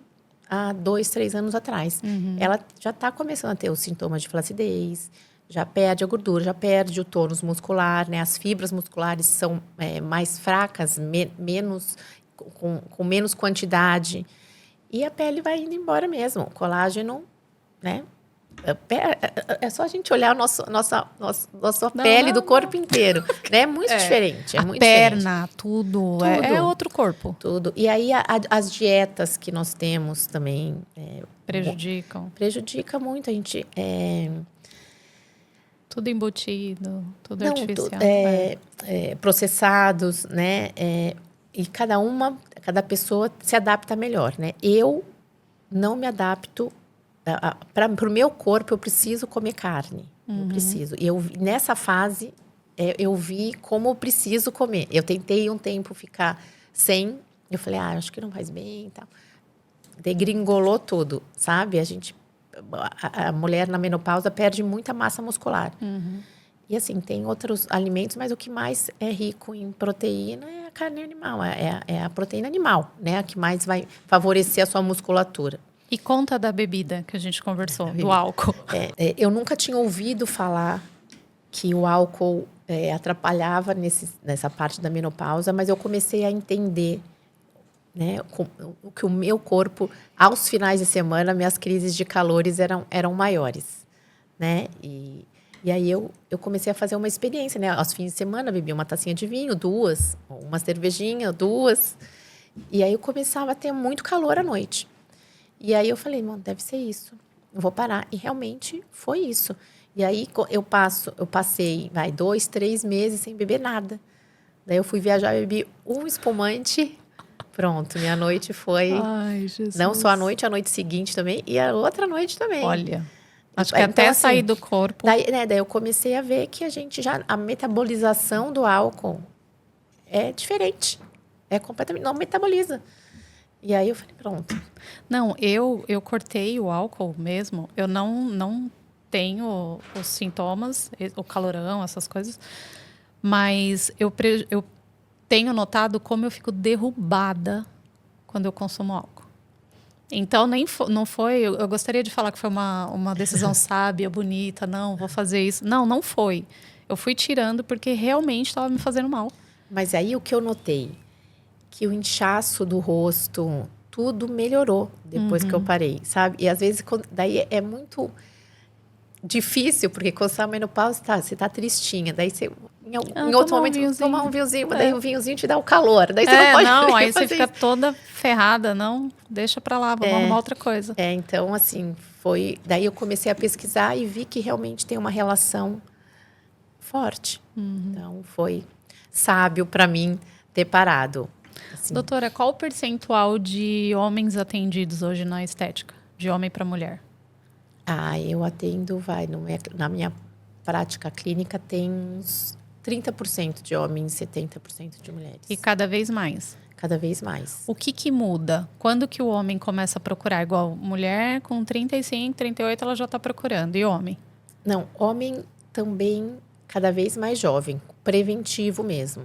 há 2, 3 anos atrás. Ela já está começando a ter os sintomas de flacidez, já perde a gordura, já perde o tônus muscular, né? As fibras musculares são mais fracas, com menos quantidade. E a pele vai indo embora mesmo. O colágeno, né? É só a gente olhar a nossa pele do corpo inteiro. Né? É muito diferente. A perna, tudo. É outro corpo. Tudo. E aí, as dietas que nós temos também... prejudicam. Prejudica muito. A gente... Tudo embutido, tudo artificial. Processados, né? E cada pessoa se adapta melhor, né? Eu não me adapto... Para o meu corpo, eu preciso comer carne. Eu preciso. E nessa fase, eu vi como eu preciso comer. Eu tentei um tempo ficar sem. Eu falei, acho que não faz bem e tal. Degringolou tudo, sabe? A mulher na menopausa perde muita massa muscular. E assim, tem outros alimentos, mas o que mais é rico em proteína é a carne animal. É a proteína animal, né? A que mais vai favorecer a sua musculatura. E conta da bebida que a gente conversou, do álcool. Eu nunca tinha ouvido falar que o álcool atrapalhava nessa parte da menopausa, mas eu comecei a entender, né, que o meu corpo, aos finais de semana, minhas crises de calores eram maiores, né? E aí eu comecei a fazer uma experiência, né? Aos fins de semana, bebia uma tacinha de vinho, 2, uma cervejinha, 2. E aí eu começava a ter muito calor à noite. E aí eu falei, mano, deve ser isso. Eu vou parar. E realmente foi isso. E aí eu passei, 2, 3 meses sem beber nada. Daí eu fui viajar, bebi um espumante. Pronto, minha noite foi... Ai, Jesus. Não só a noite seguinte também, e a outra noite também. Olha, acho que até assim, sair do corpo... Daí eu comecei a ver que a metabolização do álcool é diferente. É completamente... Não metaboliza. E aí eu falei, pronto. Não, eu cortei o álcool mesmo. Eu não tenho os sintomas, o calorão, essas coisas. Mas eu tenho notado como eu fico derrubada quando eu consumo álcool. Então, não foi... Eu gostaria de falar que foi uma decisão sábia, bonita. Não, vou fazer isso. Não foi. Eu fui tirando porque realmente estava me fazendo mal. Mas aí o que eu notei... que o inchaço do rosto, tudo melhorou depois que eu parei, sabe? E às vezes, daí é muito difícil, porque quando você está na menopausa, você está tristinha. Daí você, em outro momento, tomar um vinhozinho. Daí o vinhozinho te dá o calor. Daí você não pode aí você fica toda ferrada. Não, deixa pra lá, vamos arrumar outra coisa. Então, assim, foi... Daí eu comecei a pesquisar e vi que realmente tem uma relação forte. Então, foi sábio para mim ter parado. Assim. Doutora, qual o percentual de homens atendidos hoje na estética? De homem para mulher? Eu atendo, na minha prática clínica tem uns 30% de homens e 70% de mulheres. E cada vez mais. Cada vez mais. O que muda? Quando que o homem começa a procurar? Igual mulher com 35, 38, ela já está procurando. E homem? Não, homem também cada vez mais jovem. Preventivo mesmo.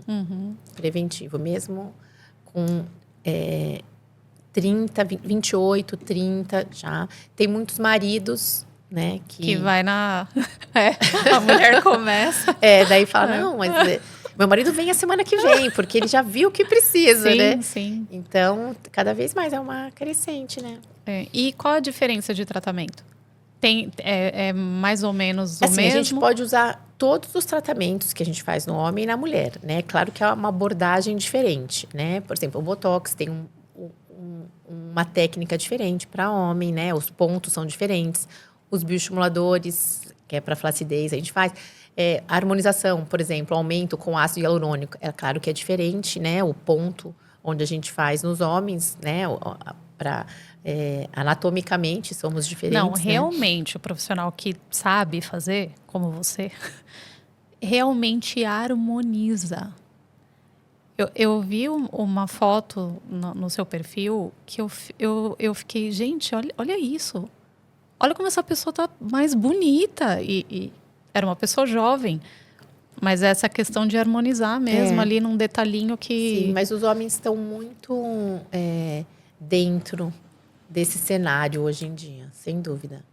Preventivo. Mesmo com 30, 28, 30 já. Tem muitos maridos, né? Que vai na... a mulher começa. Daí fala, não, mas... Meu marido vem a semana que vem, porque ele já viu o que precisa, sim, né? Sim. Então, cada vez mais é uma crescente, né? E qual a diferença de tratamento? É mais ou menos o assim, mesmo? A gente pode usar todos os tratamentos que a gente faz no homem e na mulher, né? Claro que é uma abordagem diferente, né? Por exemplo, o Botox tem uma técnica diferente para homem, né? Os pontos são diferentes. Os bioestimuladores, que é para flacidez, a gente faz. A harmonização, por exemplo, aumento com ácido hialurônico. É claro que é diferente, né? O ponto onde a gente faz nos homens, né? Anatomicamente somos diferentes. Não, né? realmente, o profissional que sabe fazer, como você, realmente harmoniza. Eu vi uma foto no seu perfil que eu fiquei, gente, olha isso. Olha como essa pessoa tá mais bonita. E era uma pessoa jovem. Mas essa questão de harmonizar mesmo ali num detalhinho que... Sim, mas os homens estão muito dentro desse cenário hoje em dia, sem dúvida.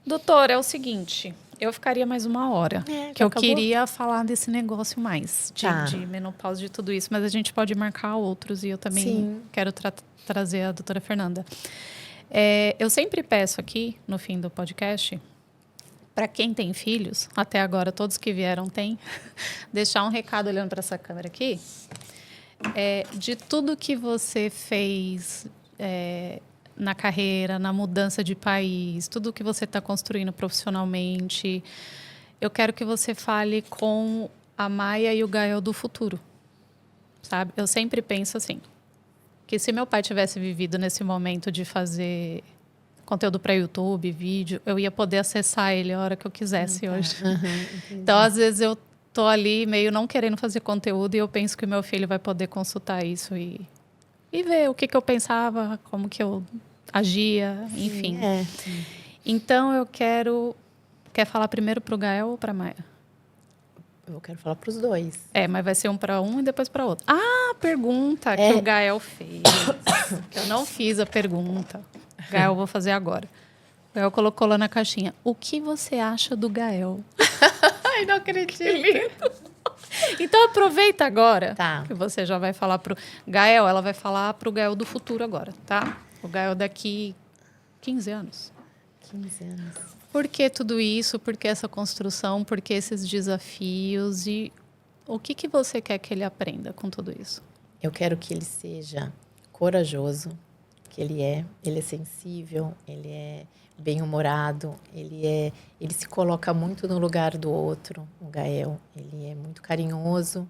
Doutora, é o seguinte, eu ficaria mais uma hora. Que eu queria falar desse negócio mais, de menopausa, de tudo isso. Mas a gente pode marcar outros e eu também quero trazer a doutora Fernanda. Eu sempre peço aqui, no fim do podcast, para quem tem filhos, até agora todos que vieram têm, deixar um recado olhando para essa câmera aqui, de tudo que você fez na carreira, na mudança de país, tudo que você está construindo profissionalmente. Eu quero que você fale com a Maia e o Gael do futuro, sabe? Eu sempre penso assim, que se meu pai tivesse vivido nesse momento de fazer conteúdo para YouTube, vídeo, eu ia poder acessar ele a hora que eu quisesse hoje. Então, às vezes, eu tô ali meio não querendo fazer conteúdo e eu penso que o meu filho vai poder consultar isso e ver o que eu pensava, como que eu agia, enfim. Então, eu quero... Quer falar primeiro para o Gael ou para a Maia? Eu quero falar para os dois. Mas vai ser um para um e depois para outro. Pergunta que o Gael fez. Eu não fiz a pergunta. Gael, vou fazer agora. O Gael colocou lá na caixinha. O que você acha do Gael? Ai, não acredito. Que lindo. Então, aproveita agora. Tá. Que você já vai falar pro Gael. Ela vai falar pro Gael do futuro agora, tá? O Gael daqui 15 anos. 15 anos. Por que tudo isso? Por que essa construção? Por que esses desafios? E o que você quer que ele aprenda com tudo isso? Eu quero que ele seja corajoso, que ele é sensível, ele é bem-humorado, ele se coloca muito no lugar do outro, o Gael. Ele é muito carinhoso,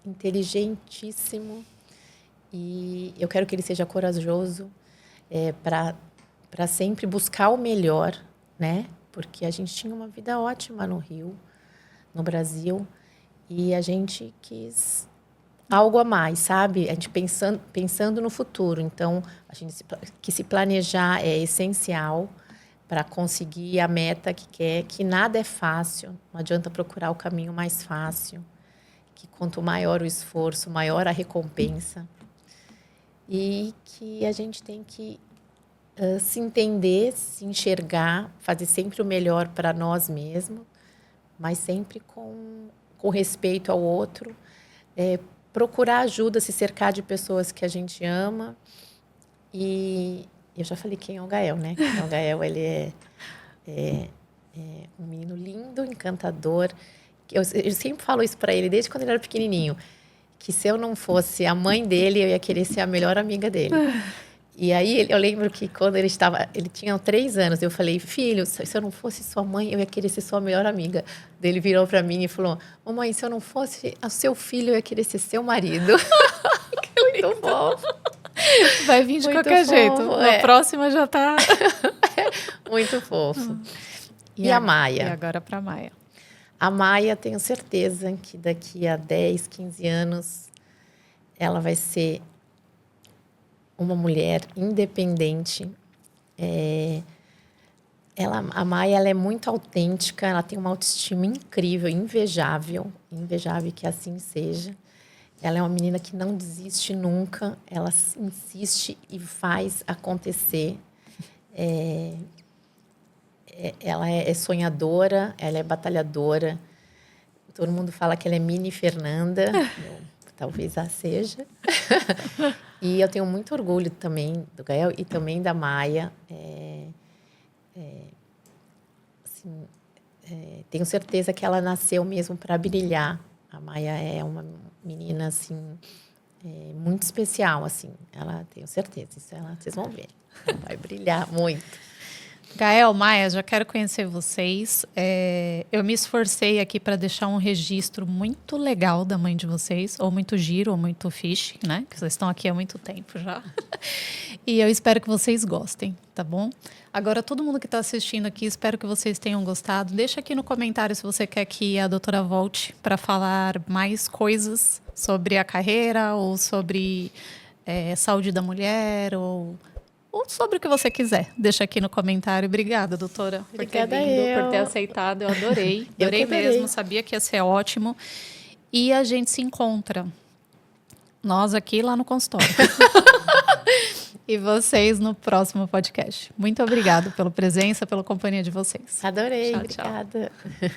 inteligentíssimo, e eu quero que ele seja corajoso para sempre buscar o melhor, né? Porque a gente tinha uma vida ótima no Rio, no Brasil, e a gente quis algo a mais, sabe? A gente pensando no futuro. Então, a gente que se planejar é essencial para conseguir a meta que quer, que nada é fácil. Não adianta procurar o caminho mais fácil, que quanto maior o esforço, maior a recompensa. E que a gente tem que se entender, se enxergar, fazer sempre o melhor para nós mesmos, mas sempre com respeito ao outro, procurar ajuda, se cercar de pessoas que a gente ama. E eu já falei quem é o Gael, né? O Gael, ele é um menino lindo, encantador. Eu sempre falo isso para ele, desde quando ele era pequenininho, que se eu não fosse a mãe dele, eu ia querer ser a melhor amiga dele. E aí, eu lembro que quando ele tinha 3 anos, eu falei, filho, se eu não fosse sua mãe, eu ia querer ser sua melhor amiga. Daí ele virou para mim e falou, mamãe, se eu não fosse o seu filho, eu ia querer ser seu marido. Que muito bom. Vai vir de qualquer jeito. A próxima já tá... Muito fofo. E a Maia? E agora para a Maia. A Maia, tenho certeza que daqui a 10, 15 anos, ela vai ser uma mulher independente. A Maia, ela é muito autêntica, ela tem uma autoestima incrível, invejável que assim seja. Ela é uma menina que não desiste nunca, ela insiste e faz acontecer. Ela é sonhadora, ela é batalhadora. Todo mundo fala que ela é mini Fernanda, talvez a seja. E eu tenho muito orgulho também do Gael e também da Maia. Tenho certeza que ela nasceu mesmo para brilhar. A Maia é uma menina assim muito especial, assim. Ela, tenho certeza, vocês vão ver. Ela vai brilhar muito. Gael, Maia, já quero conhecer vocês. Eu me esforcei aqui para deixar um registro muito legal da mãe de vocês, ou muito giro, ou muito fish, né? Que vocês estão aqui há muito tempo já. E eu espero que vocês gostem, tá bom? Agora, todo mundo que está assistindo aqui, espero que vocês tenham gostado. Deixa aqui no comentário se você quer que a doutora volte para falar mais coisas sobre a carreira, ou sobre saúde da mulher, ou sobre o que você quiser. Deixa aqui no comentário. Obrigada, doutora, Obrigada por ter vindo, por ter aceitado. Eu adorei. Adorei mesmo. Sabia que ia ser ótimo. E a gente se encontra. Nós aqui lá no consultório. E vocês no próximo podcast. Muito obrigada pela presença, pela companhia de vocês. Adorei. Tchau, obrigada. Tchau.